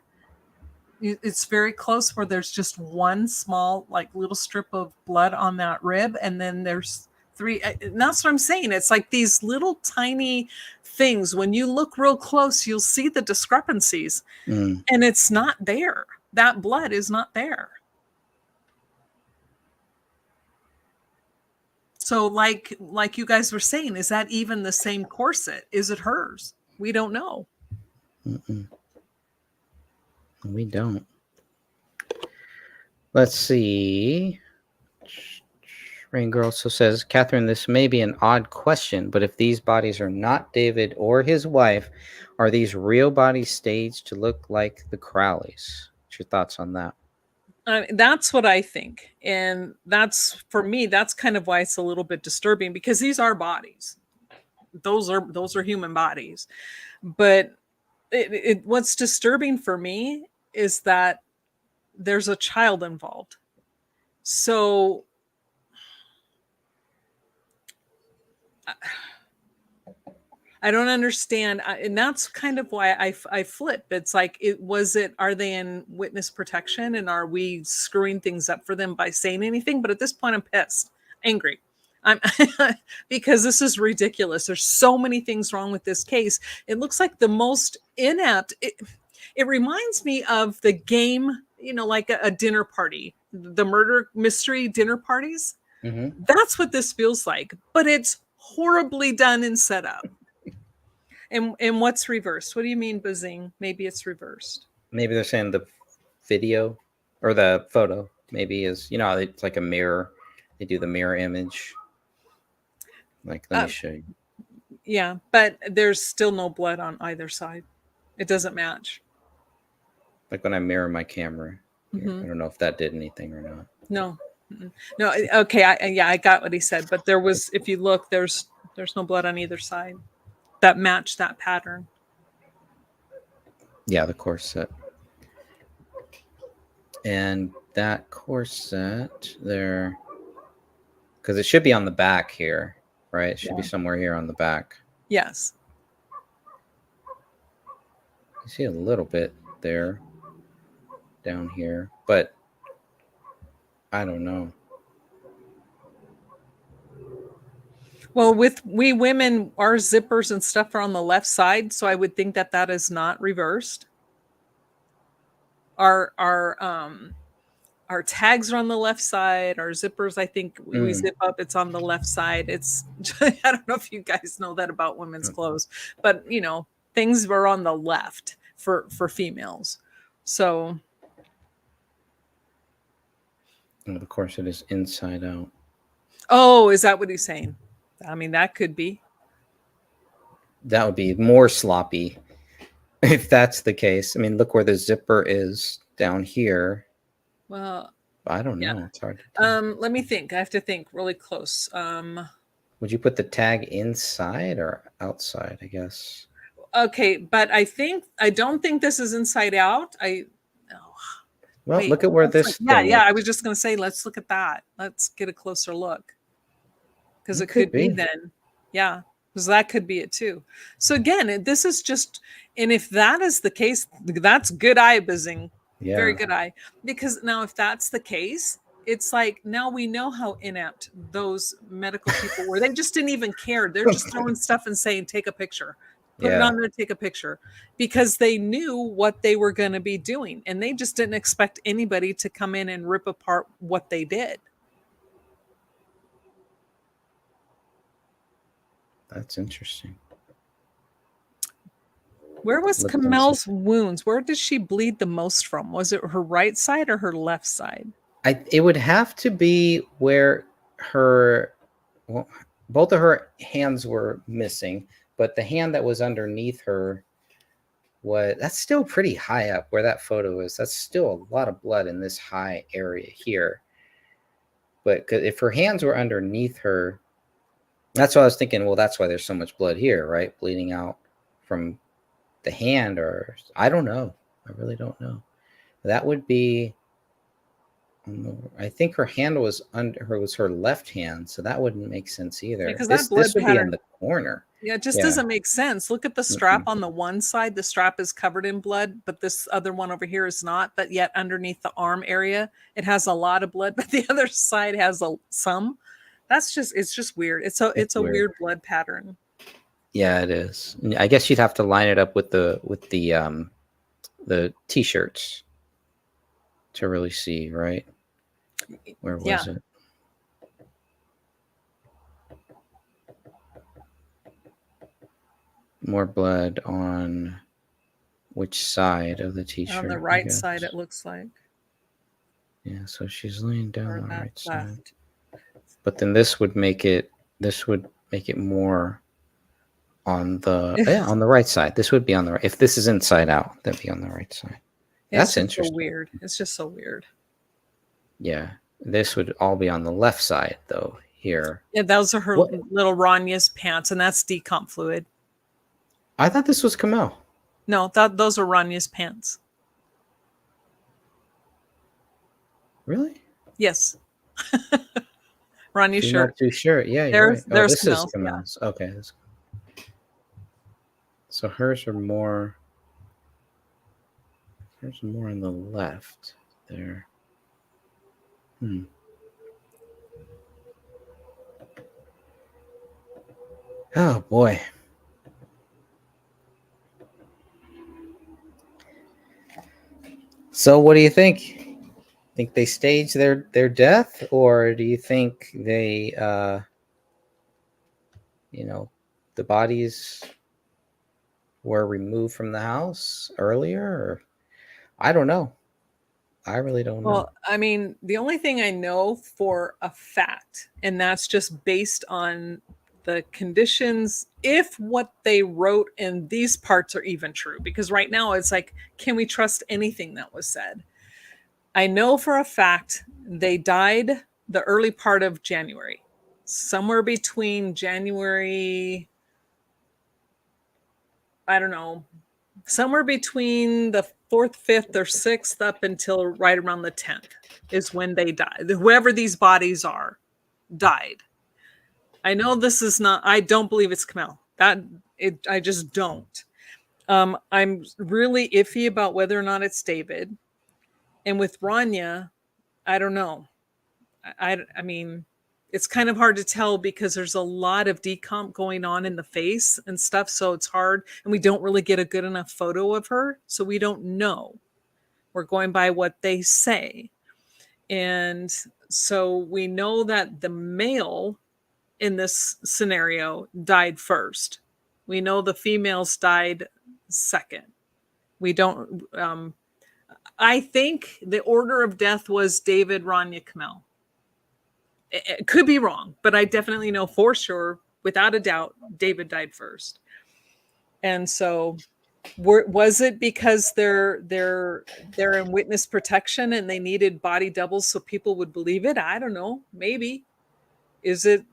it's very close, where there's just one small, like, little strip of blood on that rib, and then there's 3. And that's what I'm saying. It's like these little tiny things. When you look real close, you'll see the discrepancies, and it's not there. That blood is not there. So like you guys were saying, is that even the same corset? Is it hers? We don't know. Mm-mm. We don't. Let's see. Rain Girl also says, Catherine, this may be an odd question, but if these bodies are not David or his wife, are these real bodies staged to look like the Crowleys? What's your thoughts on that? That's what I think. And that's, for me, that's kind of why it's a little bit disturbing, because these are bodies. Those are human bodies. But what's disturbing for me is that there's a child involved. So I don't understand. And that's kind of why I flip. It's like, are they in witness protection, and are we screwing things up for them by saying anything? But at this point, I'm pissed, angry. I'm because this is ridiculous. There's so many things wrong with this case. It looks like the most inept. It reminds me of the game, like a dinner party, the murder mystery dinner parties. Mm-hmm. That's what this feels like, but it's horribly done and set up. And what's reversed? What do you mean, Bazing? Maybe it's reversed. Maybe they're saying the video or the photo maybe is, it's like a mirror. They do the mirror image. Like, let me show you. Yeah, but there's still no blood on either side. It doesn't match. Like when I mirror my camera. Mm-hmm. I don't know if that did anything or not. No. No. Okay. I got what he said, but there was, if you look, there's no blood on either side that match that pattern. Yeah, the corset. And that corset there, because it should be on the back here, right? It should be somewhere here on the back. Yes. You see a little bit there down here, but I don't know. Well, with we women, our zippers and stuff are on the left side, so I would think that that is not reversed. Our tags are on the left side. Our zippers, I think we zip up, it's on the left side. It's I don't know if you guys know that about women's clothes, but you know, things were on the left for females. So And of course, it is inside out. oh, is that what he's saying? I mean, that could be. That would be more sloppy if that's the case. I mean, look where the zipper is down here. Well, I don't know. It's hard to tell. let me think. I have to think really close. Would you put the tag inside or outside, I guess? Okay, but I don't think this is inside out. Well, wait, look at where looks this like- thing yeah, is. I was just gonna say, let's look at that. Let's get a closer look. Because It it could could be be. then. Yeah. Because that could be it too. So again, this is just, and if that is the case, that's good eye buzzing. Yeah. Very good eye. Because now if that's the case, it's like now we know how inept those medical people were. They just didn't even care. They're just throwing stuff and saying, take a picture. Put it on there, take a picture. Because they knew what they were going to be doing. And they just didn't expect anybody to come in and rip apart what they did. That's interesting. Where was Kamel's wounds? Where did she bleed the most from? Was it her right side or her left side? It would have to be where both of her hands were missing, but the hand that was underneath her that's still pretty high up where that photo is. That's still a lot of blood in this high area here. But if her hands were underneath her, that's what I was thinking. Well, that's why there's so much blood here, right? Bleeding out from the hand, or I don't know. I really don't know. That would be. I think her hand was her left hand, so that wouldn't make sense either. Because this would be in the corner. Yeah, it just doesn't make sense. Look at the strap on the one side. The strap is covered in blood, but this other one over here is not. But yet underneath the arm area, it has a lot of blood, but the other side has some. It's just weird. It's a weird blood pattern. Yeah, it is. I guess you'd have to line it up with the t-shirts to really see, right? Where was it? More blood on which side of the t-shirt? On the right side, it looks like. Yeah, so she's laying down on the right side. Left. But then this would make it more on the on the right side. This would be on the right. If this is inside out, that'd be on the right side. That's interesting. So weird. It's just so weird. Yeah. This would all be on the left side though, here. Yeah, those are her little Ranya's pants, and that's decomp fluid. I thought this was Kamel. No, those are Ranya's pants. Really? Yes. Ranya's shirt. Not too sure. Yeah, you're right. There's this is Kamel's. Yeah. Okay. So hers are more. Hers are more on the left there. Oh boy. So what do you think? Think they staged their death, or do you think they the bodies were removed from the house earlier? Or I don't know. I really don't know. Well, I mean, the only thing I know for a fact, and that's just based on the conditions, if what they wrote in these parts are even true, because right now it's like, can we trust anything that was said? I know for a fact they died the early part of January, somewhere between January, I don't know, somewhere between the 4th, 5th, or 6th up until right around the 10th is when they died. Whoever these bodies are died. I know this is not, I don't believe it's Kamel. I just don't. I'm really iffy about whether or not it's David. And with Rania, I don't know. I mean, it's kind of hard to tell because there's a lot of decomp going on in the face and stuff. So it's hard. And we don't really get a good enough photo of her. So we don't know. We're going by what they say. And so we know that the male in this scenario died first. We know the females died second. We don't, I think the order of death was David, Rania, Kamel. It could be wrong, but I definitely know for sure, without a doubt, David died first. And so was it because they're in witness protection and they needed body doubles so people would believe it? I don't know. Maybe. Is it?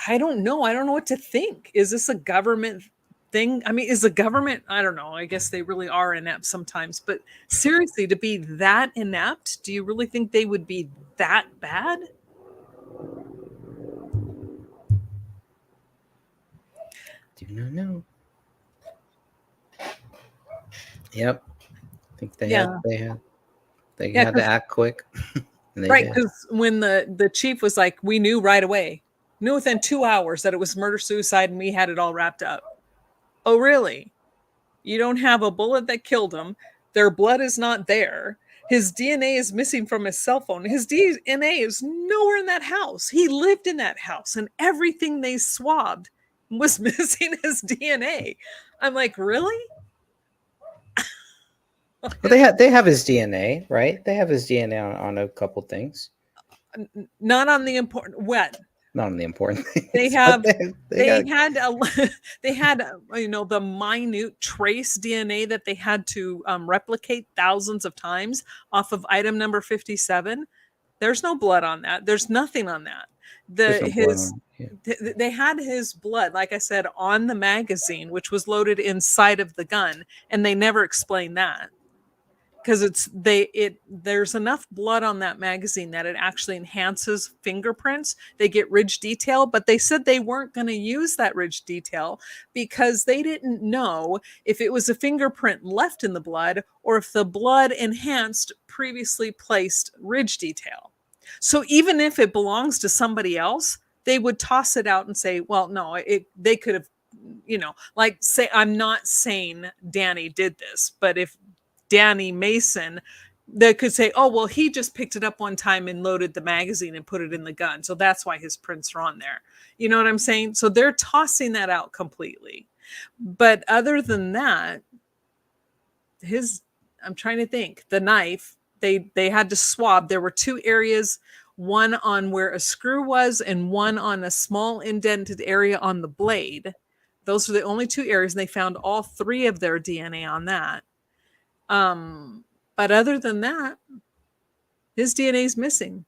I don't know. I don't know what to think. Is this a government thing? I mean, is the government? I don't know. I guess they really are inept sometimes. But seriously, to be that inept, do you really think they would be that bad? Do not know. Yep. I think they had to act quick. Right, because when the chief was like, we knew right away, knew within 2 hours that it was murder suicide, and we had it all wrapped up. Oh, really? You don't have a bullet that killed him. Their blood is not there. His DNA is missing from his cell phone. His DNA is nowhere in that house. He lived in that house, and everything they swabbed was missing his DNA. I'm like, really? Well, they have his DNA, right? They have his DNA on a couple things. Not on the important. What? Not on the important things. They have. They had the minute trace DNA that they had to replicate thousands of times off of item number 57. There's no blood on that. There's nothing on that. They had his blood, like I said, on the magazine, which was loaded inside of the gun, and they never explained that. Because there's enough blood on that magazine that it actually enhances fingerprints. They get ridge detail, but they said they weren't going to use that ridge detail because they didn't know if it was a fingerprint left in the blood or if the blood enhanced previously placed ridge detail. So even if it belongs to somebody else, they would toss it out and say, well, no, they could have, like say, I'm not saying Danny did this, but if Danny Mason, they could say, oh, well, he just picked it up one time and loaded the magazine and put it in the gun. So that's why his prints are on there. You know what I'm saying? So they're tossing that out completely. But other than that, I'm trying to think, the knife, they had to swab. There were 2 areas, one on where a screw was and one on a small indented area on the blade. Those are the only 2 areas. And they found all 3 of their DNA on that. But other than that, his DNA is missing.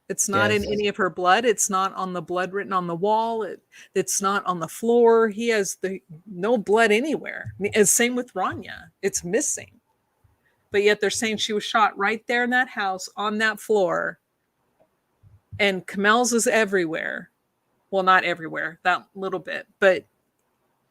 It's not in any of her blood. It's not on the blood written on the wall. It's not on the floor. He has no blood anywhere. Same with Rania. It's missing. But yet they're saying she was shot right there in that house on that floor. And Kamel's is everywhere. Well, not everywhere, that little bit, but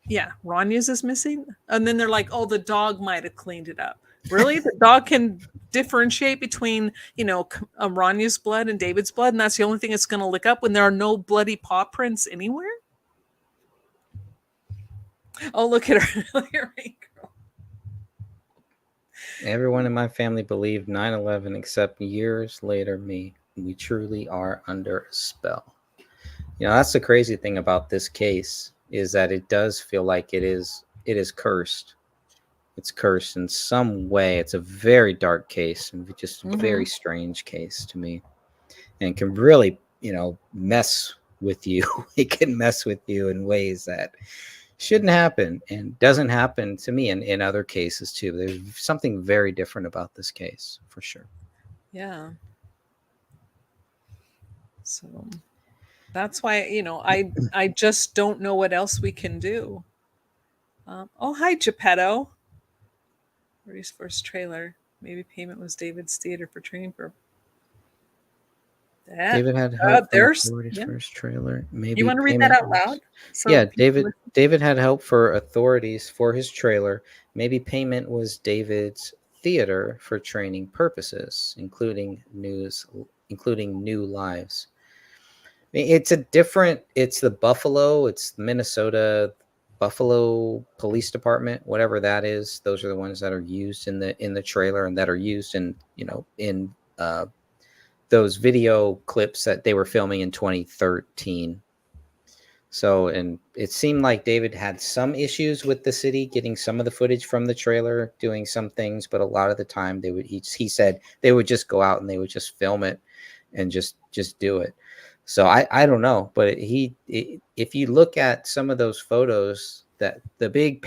yeah, Rania's is missing. And then they're like, oh, the dog might have cleaned it up. Really? The dog can differentiate between, Rania's blood and David's blood, and that's the only thing it's going to lick up when there are no bloody paw prints anywhere? Oh, look at her. Look at her. Everyone in my family believed 9/11 except years later me. We truly are under a spell. That's the crazy thing about this case, is that it does feel like it is cursed. It's cursed in some way. It's a very dark case and just a very strange case to me, and can really, mess with you. It can mess with you in ways that shouldn't happen and doesn't happen to me in other cases too. There's something very different about this case for sure. Yeah. So that's why, I just don't know what else we can do. Oh, hi, Geppetto. Rudy's first trailer. Maybe payment was David's theater for training for that. David had help from There's authorities yeah. first trailer. Maybe You want to read payment that out was- loud? So Yeah, people listen? David had help for authorities for his trailer. Maybe payment was David's theater for training purposes, including new lives. I mean, it's the Buffalo, it's Minnesota Buffalo Police Department, whatever that is. Those are the ones that are used in the trailer and that are used in, in those video clips that they were filming in 2013. So, and it seemed like David had some issues with the city getting some of the footage from the trailer, doing some things, but a lot of the time he said they would just go out and they would just film it and just do it. So I don't know, but if you look at some of those photos, that the big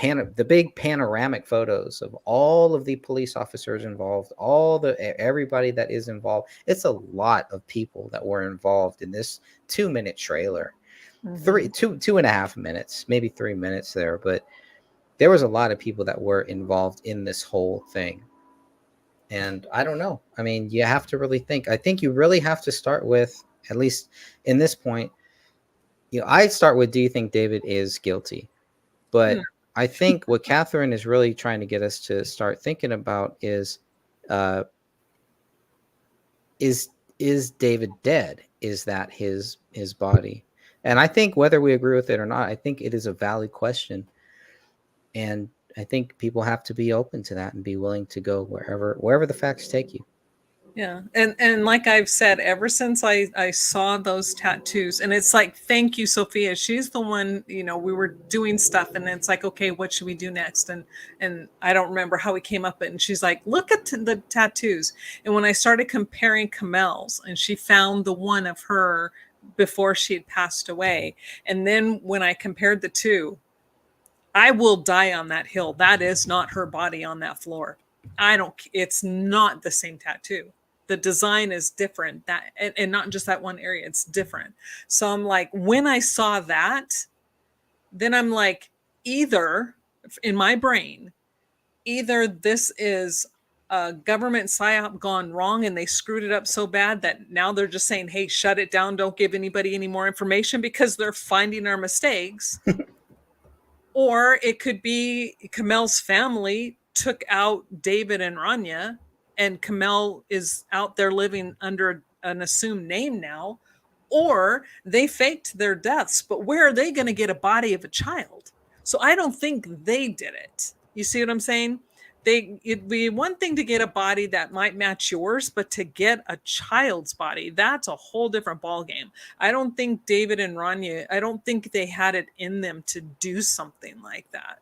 panoramic photos of all of the police officers involved, everybody that is involved, it's a lot of people that were involved in this 2-minute trailer. Mm-hmm. 2.5 minutes, maybe 3 minutes there, but there was a lot of people that were involved in this whole thing. And I don't know. I mean, you have to really think. I think you really have to start with, at least in this point, I start with, do you think David is guilty? No. But I think what Catherine is really trying to get us to start thinking about uh, is David dead? Is that his body? And I think whether we agree with it or not, I think it is a valid question. And I think people have to be open to that and be willing to go wherever the facts take you. Yeah. And like I've said, ever since I saw those tattoos, and it's like, thank you, Sophia. She's the one, we were doing stuff and it's like, okay, what should we do next? And I don't remember how we came up with it. And she's like, look at the tattoos. And when I started comparing Kamel's, and she found the one of her before she had passed away. And then when I compared the two, I will die on that hill. That is not her body on that floor. It's not the same tattoo. The design is different, and not just that one area, it's different. So I'm like, when I saw that, then I'm like, either in my brain, either this is a government psyop gone wrong and they screwed it up so bad that now they're just saying, hey, shut it down, don't give anybody any more information because they're finding our mistakes. Or it could be Kamel's family took out David and Rania, and Kamel is out there living under an assumed name now. Or they faked their deaths, but where are they going to get a body of a child? So I don't think they did it. You see what I'm saying? It'd be one thing to get a body that might match yours, but to get a child's body, that's a whole different ballgame. I don't think David and Rania, I don't think they had it in them to do something like that.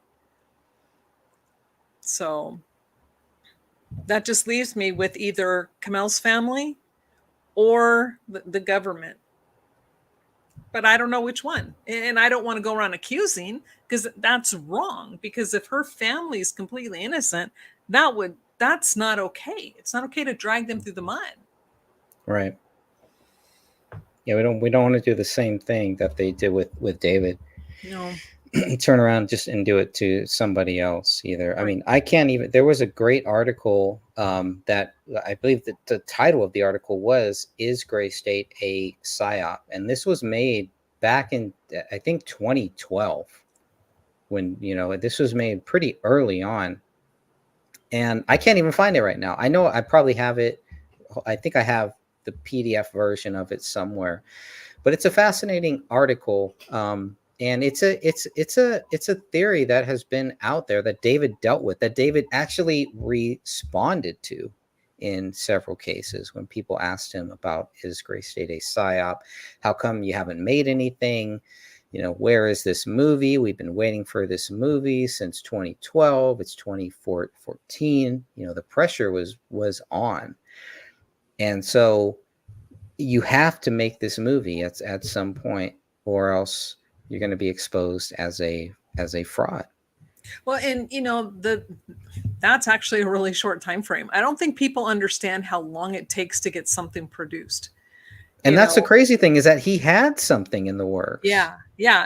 So that just leaves me with either Kamel's family or the government. But I don't know which one. And I don't want to go around accusing, because that's wrong. Because if her family is completely innocent, that's not okay. It's not okay to drag them through the mud. Right. Yeah, we don't want to do the same thing that they did with David. No. Turn around just and do it to somebody else either. Right. I mean, I can't even. There was a great article that I believe that the title of the article was "Is Gray State a PSYOP?" And this was made back in, I think, 2012, when this was made pretty early on. And I can't even find it right now. I know I probably have it. I think I have the PDF version of it somewhere, but it's a fascinating article. And it's a theory that has been out there that David dealt with, that David actually responded to in several cases when people asked him about, is Gray State a PSYOP? How come you haven't made anything? Where is this movie? We've been waiting for this movie since 2012. It's 2014. The pressure was on. And so you have to make this movie at some point, or else you're going to be exposed as a fraud. Well, and that's actually a really short time frame. I don't think people understand how long it takes to get something produced. And that's the crazy thing, is that he had something in the works. Yeah.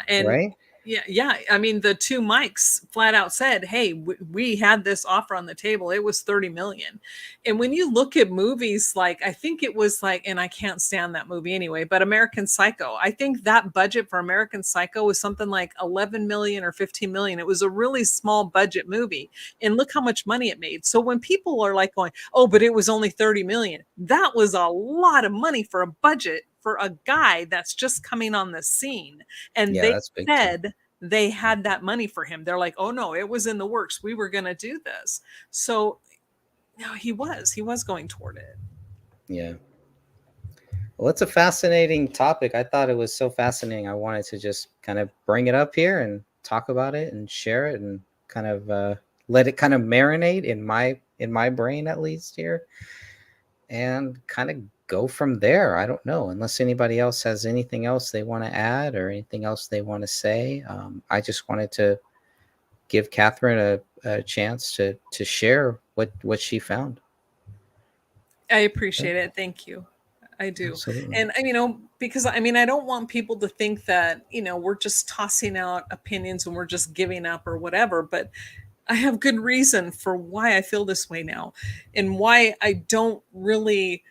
And right. Yeah. I mean, the two mics flat out said, "Hey, we had this offer on the table. It was 30 million." And when you look at movies like, I think it was like, and I can't stand that movie anyway, but American Psycho. I think that budget for American Psycho was something like 11 million or 15 million. It was a really small budget movie, and look how much money it made. So when people are like going, "Oh, but it was only 30 million," that was a lot of money for a budget for a guy that's just coming on the scene. And Yeah, they that's big time. said they had that money for him. They're like, "Oh no, it was in the works. We were going to do this." So no, he was going toward it. Yeah. Well, it's a fascinating topic. I thought it was so fascinating. I wanted to just kind of bring it up here and talk about it and share it and kind of let it kind of marinate in my brain, at least here, and kind of go from there. I don't know, unless anybody else has anything else they want to add or anything else they want to say. I just wanted to give Catherine a chance to share what she found. I appreciate it. Thank you. I do. Absolutely. And because I don't want people to think that, we're just tossing out opinions and we're just giving up or whatever, but I have good reason for why I feel this way now and why I don't really,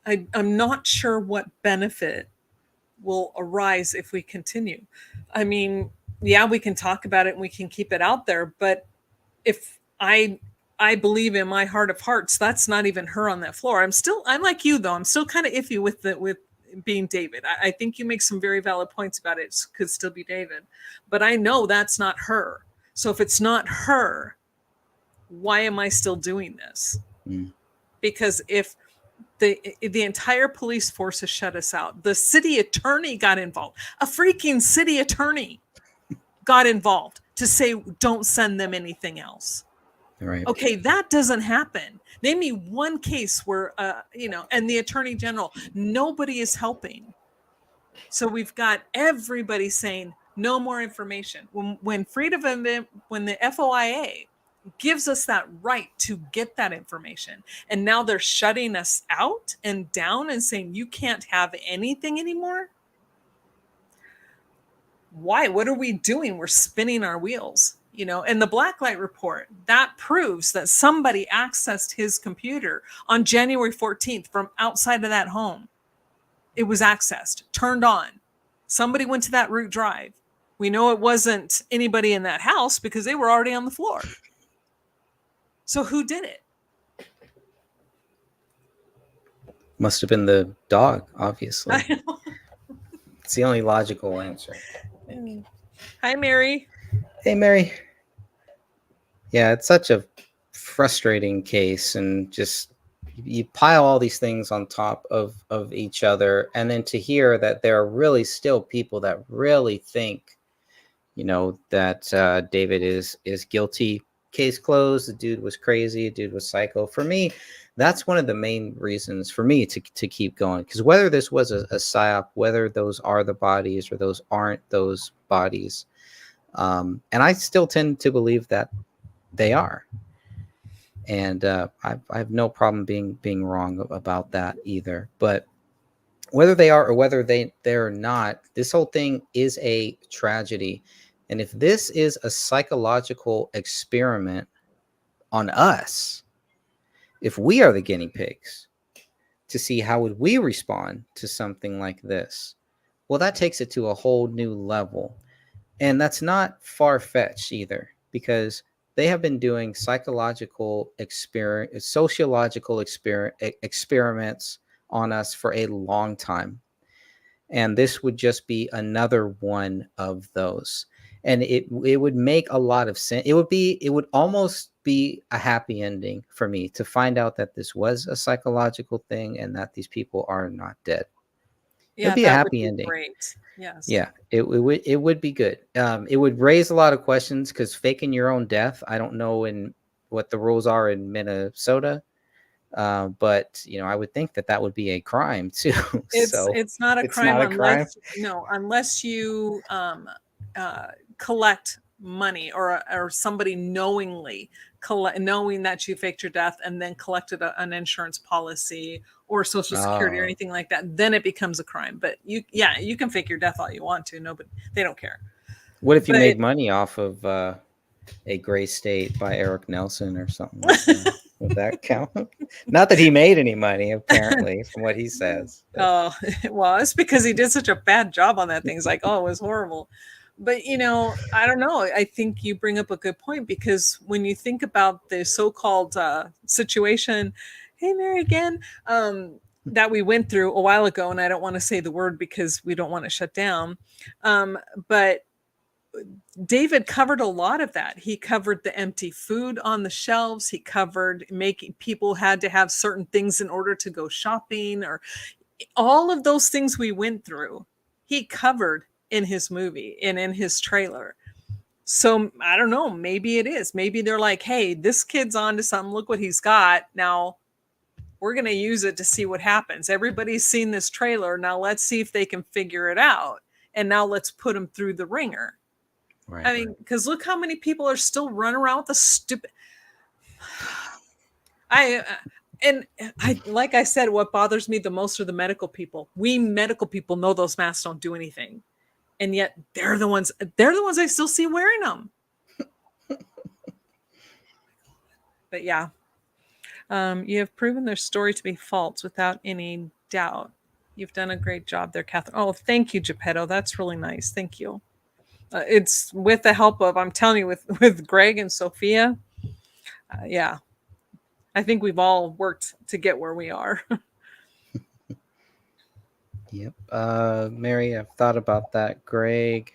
I'm not sure what benefit will arise if we continue. I mean, yeah, we can talk about it and we can keep it out there, but if I believe in my heart of hearts, that's not even her on that floor. I'm like you though. I'm still kind of iffy with being David. I think you make some very valid points about it. It could still be David, but I know that's not her. So if it's not her, why am I still doing this? Mm. Because if the entire police force has shut us out, the city attorney got involved. A freaking city attorney got involved to say, don't send them anything else. Right. Okay, that doesn't happen. Name me one case where, and the attorney general, nobody is helping. So we've got everybody saying no more information. When when the FOIA gives us that right to get that information, and now they're shutting us out and down and saying you can't have anything anymore. Why? What are we doing? We're spinning our wheels. And the blacklight report that proves that somebody accessed his computer on January 14th from outside of that home. It was accessed, turned on. Somebody went to that root drive. We know it wasn't anybody in that house because they were already on the floor. So who did it? Must have been the dog, obviously. It's the only logical answer. Hi, Mary. Hey, Mary. Yeah, it's such a frustrating case, and just you pile all these things on top of each other, and then to hear that there are really still people that really think, that David is guilty. Case closed. The dude was crazy. The dude was psycho. For me, that's one of the main reasons for me to keep going. Because whether this was a psyop, whether those are the bodies or those aren't those bodies, and I still tend to believe that they are. And I have no problem being wrong about that either. But whether they are or whether they're not, this whole thing is a tragedy. And if this is a psychological experiment on us, if we are the guinea pigs to see how would we respond to something like this, well, that takes it to a whole new level. And that's not far-fetched either, because they have been doing sociological experiments on us for a long time. And this would just be another one of those. And it would make a lot of sense. It would almost be a happy ending for me to find out that this was a psychological thing and that these people are not dead. Yeah, it'd be a happy ending. Great. Yes. Yeah, it would be good. It would raise a lot of questions, because faking your own death, I don't know what the rules are in Minnesota, but I would think that would be a crime too. It's not a crime unless you collect money or somebody knowingly knowing that you faked your death and then collected an insurance policy or Social Security or anything like that. Then it becomes a crime. But you can fake your death all you want to. No, but they don't care. What if you But made money off of A Gray State by Eric Nelson or something like that? Would that count? Not that he made any money, apparently, from what he says. But oh, well, it's because he did such a bad job on that thing. It's like, oh, it was horrible. But I don't know. I think you bring up a good point, because when you think about the so-called situation, hey, Mary again, that we went through a while ago, and I don't want to say the word because we don't want to shut down. But David covered a lot of that. He covered the empty food on the shelves. He covered making people had to have certain things in order to go shopping, or all of those things we went through. He covered in his movie and in his trailer. So I don't know. Maybe it is. Maybe they're like, hey, this kid's on to something. Look what he's got. Now we're going to use it to see what happens. Everybody's seen this trailer. Now let's see if they can figure it out. And now let's put them through the ringer. right. I mean, because look how many people are still running around with the stupid. I like I said, what bothers me the most are the medical people. We medical people know those masks don't do anything, and yet they're the ones I still see wearing them. But yeah, you have proven their story to be false without any doubt. You've done a great job there, Catherine. Oh, thank you, Geppetto. That's really nice. Thank you. It's with the help of, I'm telling you, with Greg and Sophia. Yeah, I think we've all worked to get where we are. Yep. Mary, I've thought about that. Greg,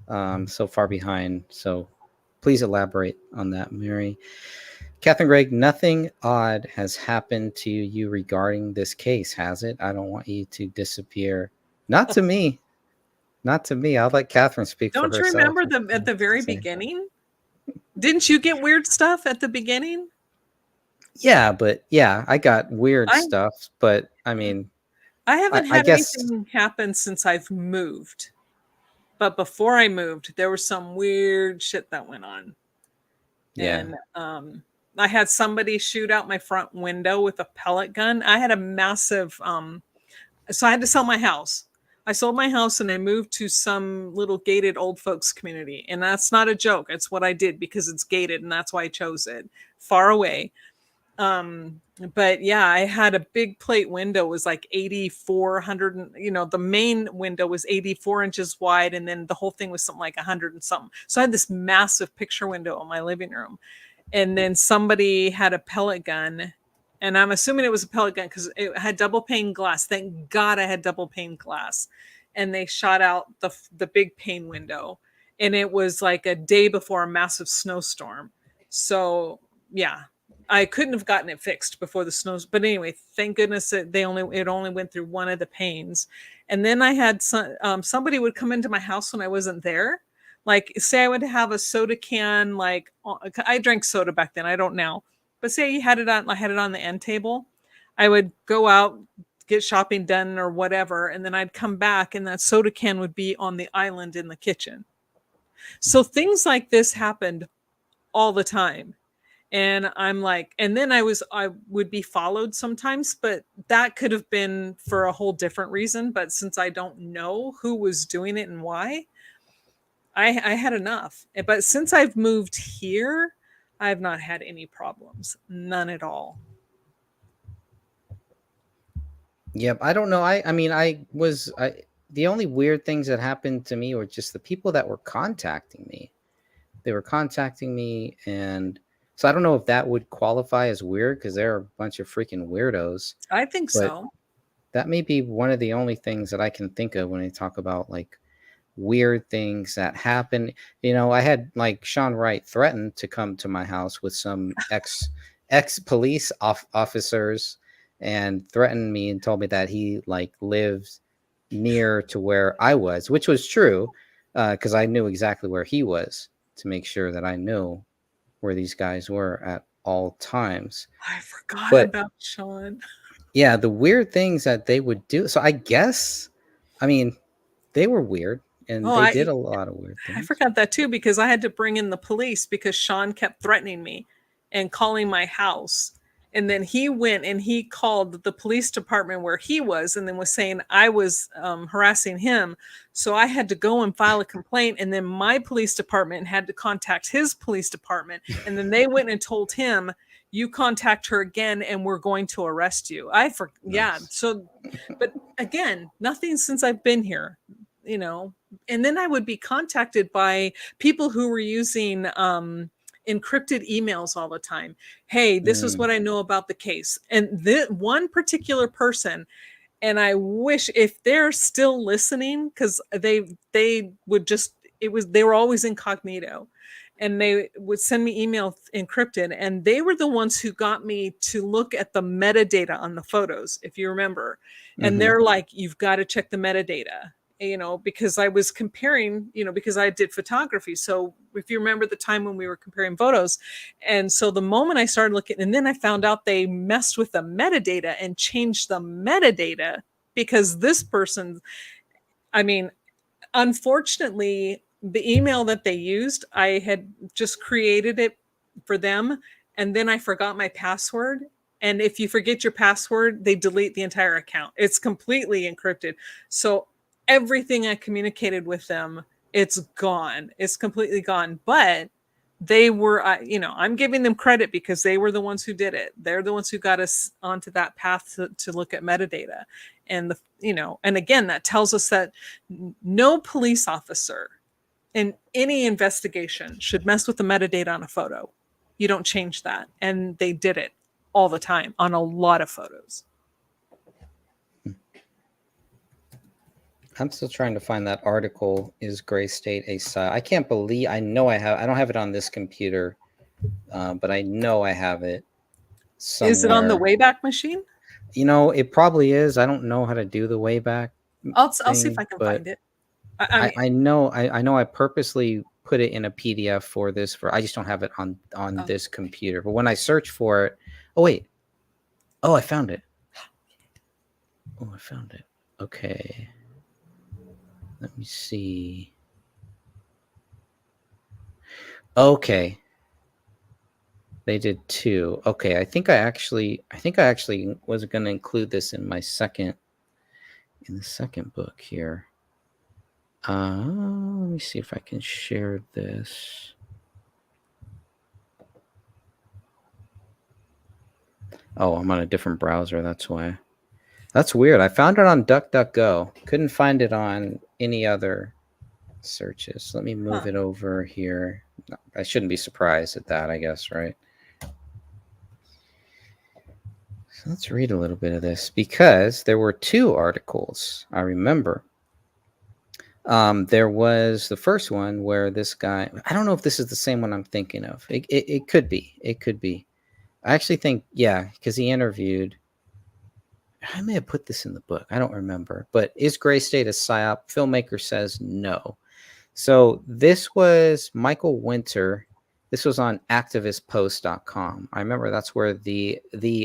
so far behind. So please elaborate on that, Mary. Catherine, Greg, nothing odd has happened to you regarding this case, has it? I don't want you to disappear. Not to me. Not to me. I'll let Catherine speak for Don't you herself. remember at the very Say. beginning? Didn't you get weird stuff at the beginning? Yeah, but yeah, I got weird stuff. But I mean, I haven't I had guess anything happen since I've moved. But before I moved, there was some weird shit that went on. yeah. And I had somebody shoot out my front window with a pellet gun. I had a massive so I had to sell my house. I sold my house and I moved to some little gated old folks community. And that's not a joke. It's what I did because it's gated, and that's why I chose it. Far away. But yeah, I had a big plate window. It was like 8,400, the main window was 84 inches wide, and then the whole thing was something like 100 and something. So I had this massive picture window in my living room. And then somebody had a pellet gun, and I'm assuming it was a pellet gun because it had double pane glass. Thank God I had double pane glass. And they shot out the big pane window, and it was like a day before a massive snowstorm. So yeah, I couldn't have gotten it fixed before the snows. But anyway, thank goodness it only went through one of the panes. And then I had somebody would come into my house when I wasn't there. Like, say I would have a soda can, like I drank soda back then. I don't now. But say I had it on the end table. I would go out, get shopping done or whatever, and then I'd come back and that soda can would be on the island in the kitchen. So things like this happened all the time. And I'm like, and then I would be followed sometimes, but that could have been for a whole different reason. But since I don't know who was doing it and why, I had enough. But since I've moved here, I've not had any problems. None at all. Yep. I don't know. I mean, the only weird things that happened to me were just the people that were contacting me. They were contacting me, and so I don't know if that would qualify as weird because they're a bunch of freaking weirdos. I think But so. that may be one of the only things that I can think of when I talk about like weird things that happen. I had like Sean Wright threatened to come to my house with some ex police officers and threatened me and told me that he like lived near to where I was, which was true because I knew exactly where he was to make sure that I knew where these guys were at all times. I forgot But about Sean. yeah, the weird things that they would do. So I guess, I mean, they were weird and they did a lot of weird things. I forgot that too, because I had to bring in the police because Sean kept threatening me and calling my house. And then he went and he called the police department where he was, and then was saying I was harassing him. So I had to go and file a complaint. And then my police department had to contact his police department. And then they went and told him, you contact her again and we're going to arrest you. Yeah. So, but again, nothing since I've been here, you know. And then I would be contacted by people who were using encrypted emails all the time. Hey, this is what I know about the case. And one particular person, and I wish if they're still listening, because they would just, they were always incognito, and they would send me email encrypted, and they were the ones who got me to look at the metadata on the photos, if you remember. And they're like, you've got to check the metadata, you know, because I was comparing, you know, because I did photography. So if you remember the time when we were comparing photos. And so the moment I started looking, and then I found out they messed with the metadata and changed the metadata, because this person, I mean, unfortunately, the email that they used, I had just created it for them, and then I forgot my password. And if you forget your password, they delete the entire account. It's completely encrypted. So everything I communicated with them, it's gone. It's completely gone. But they were, you know, I'm giving them credit because they were the ones who did it. They're the ones who got us onto that path to look at metadata. And you know, and again, that tells us that no police officer in any investigation should mess with the metadata on a photo. You don't change that. And they did it all the time on a lot of photos. I'm still trying to find that article. Is Gray State a psyop? I can't believe, I know I don't have it on this computer, but I know I have it somewhere. Is it on the Wayback Machine? You know, it probably is. I don't know how to do the Wayback. I'll see if I can find it. I know I purposely put it in a PDF for this, I just don't have it on this computer. But when I search for it, I found it. Okay. Let me see. Okay. They did 2. Okay, I think I actually was going to include this in the second book here. Let me see if I can share this. Oh, I'm on a different browser. That's why. That's weird. I found it on DuckDuckGo. Couldn't find it on any other searches. Let me move it over here. I shouldn't be surprised at that, I guess, right? So let's read a little bit of this, because there were 2 articles, I remember. There was the first one where this guy, I don't know if this is the same one I'm thinking of. It could be. It could be. I actually think, yeah, because he interviewed, I may have put this in the book. I don't remember. But is Gray State a psyop? Filmmaker says no. So this was Michael Winter. This was on activistpost.com. I remember that's where the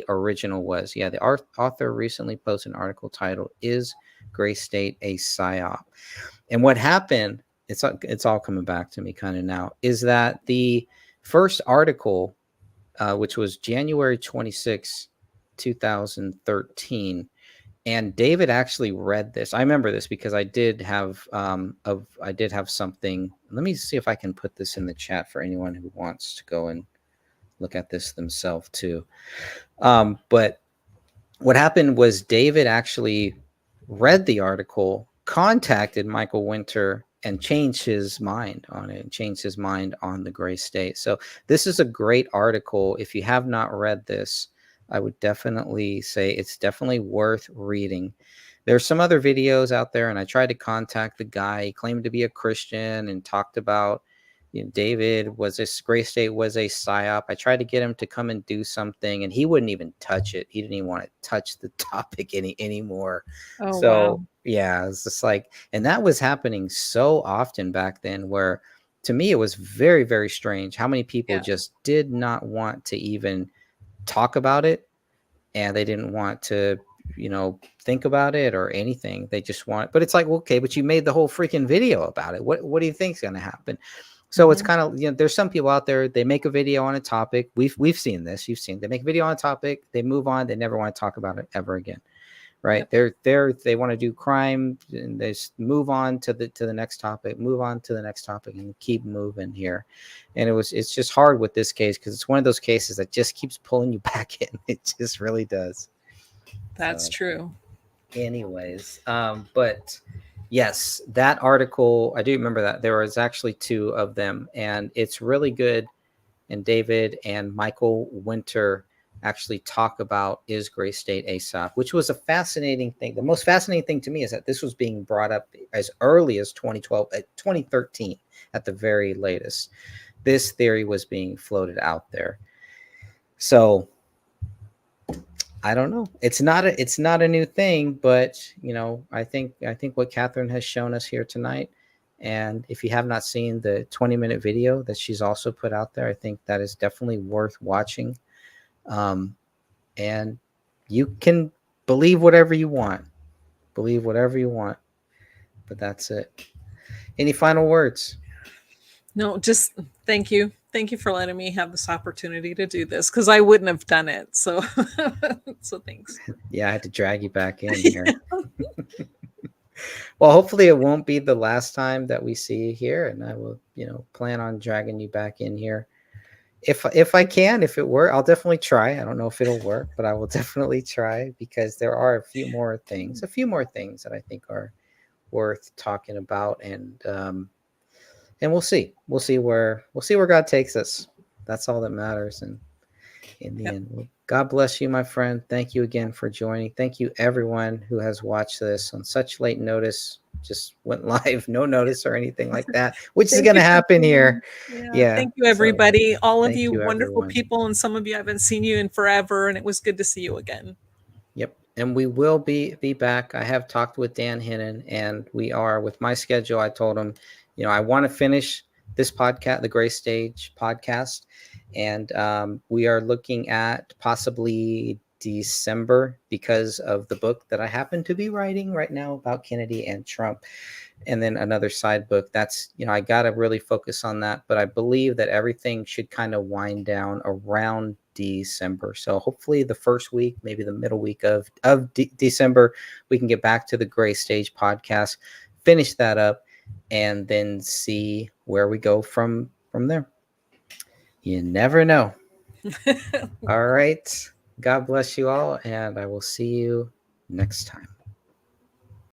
original was. Yeah, the author recently posted an article titled, Is Gray State a psyop? And what happened, it's all coming back to me kind of now, is that the first article, which was January 26, 2013, and David actually read this. I remember this because I did have something. Let me see if I can put this in the chat for anyone who wants to go and look at this themselves too. But what happened was David actually read the article, contacted Michael Winter, and changed his mind on it, and changed his mind on the Gray State. So this is a great article. If you have not read this, I would definitely say it's definitely worth reading. There's some other videos out there, and I tried to contact the guy. He claimed to be a Christian and talked about, David was Gray State was a psyop. I tried to get him to come and do something, and he wouldn't even touch it. He didn't even want to touch the topic anymore. Oh, so wow. Yeah, it's just like, and that was happening so often back then, where to me it was very, very strange how many people just did not want to even talk about it, and they didn't want to think about it or anything. They just want, but it's like, well, okay, but you made the whole freaking video about it. What do you think's going to happen? So it's kind of, there's some people out there, they make a video on a topic. We've seen this. You've seen, they make a video on a topic, they move on, they never want to talk about it ever again. Right. Yep. They want to do crime and they move on to the next topic, move on to the next topic and keep moving here. And it's just hard with this case because it's one of those cases that just keeps pulling you back in. It just really does. That's true. Anyways, but yes, that article, I do remember that there was actually 2 of them and it's really good. And David and Michael Winter actually talk about is Gray State ASAP, which was a fascinating thing. The most fascinating thing to me is that this was being brought up as early as 2013 at the very latest. This theory was being floated out there. So I don't know. It's not a new thing, but I think what Catherine has shown us here tonight, and if you have not seen the 20-minute video that she's also put out there, I think that is definitely worth watching. And you can believe whatever you want, but that's it. Any final words? No, just thank you for letting me have this opportunity to do this because I wouldn't have done it. So thanks. Yeah, I had to drag you back in here. Well, hopefully it won't be the last time that we see you here, and I will plan on dragging you back in here if I can. If it works, I'll definitely try. I don't know if it'll work, but I will definitely try because there are a few more things that I think are worth talking about, and we'll see where God takes us. That's all that matters. And in the end, well, God bless you, my friend. Thank you again for joining. Thank you everyone who has watched this on such late notice. Just went live, no notice or anything like that, which is going to happen here. Yeah. Thank you, everybody. All of you wonderful everyone. People, and some of you I haven't seen you in forever, and it was good to see you again. Yep. And we will be back. I have talked with Dan Hinnon, and we are, with my schedule, I told him, I want to finish this podcast, the Gray Stage podcast, and we are looking at possibly December because of the book that I happen to be writing right now about Kennedy and Trump, and then another side book. That's, I got to really focus on that, but I believe that everything should kind of wind down around December. So hopefully the first week, maybe the middle week of December, we can get back to the Gray Stage podcast, finish that up, and then see where we go from there. You never know. All right. God bless you all, and I will see you next time.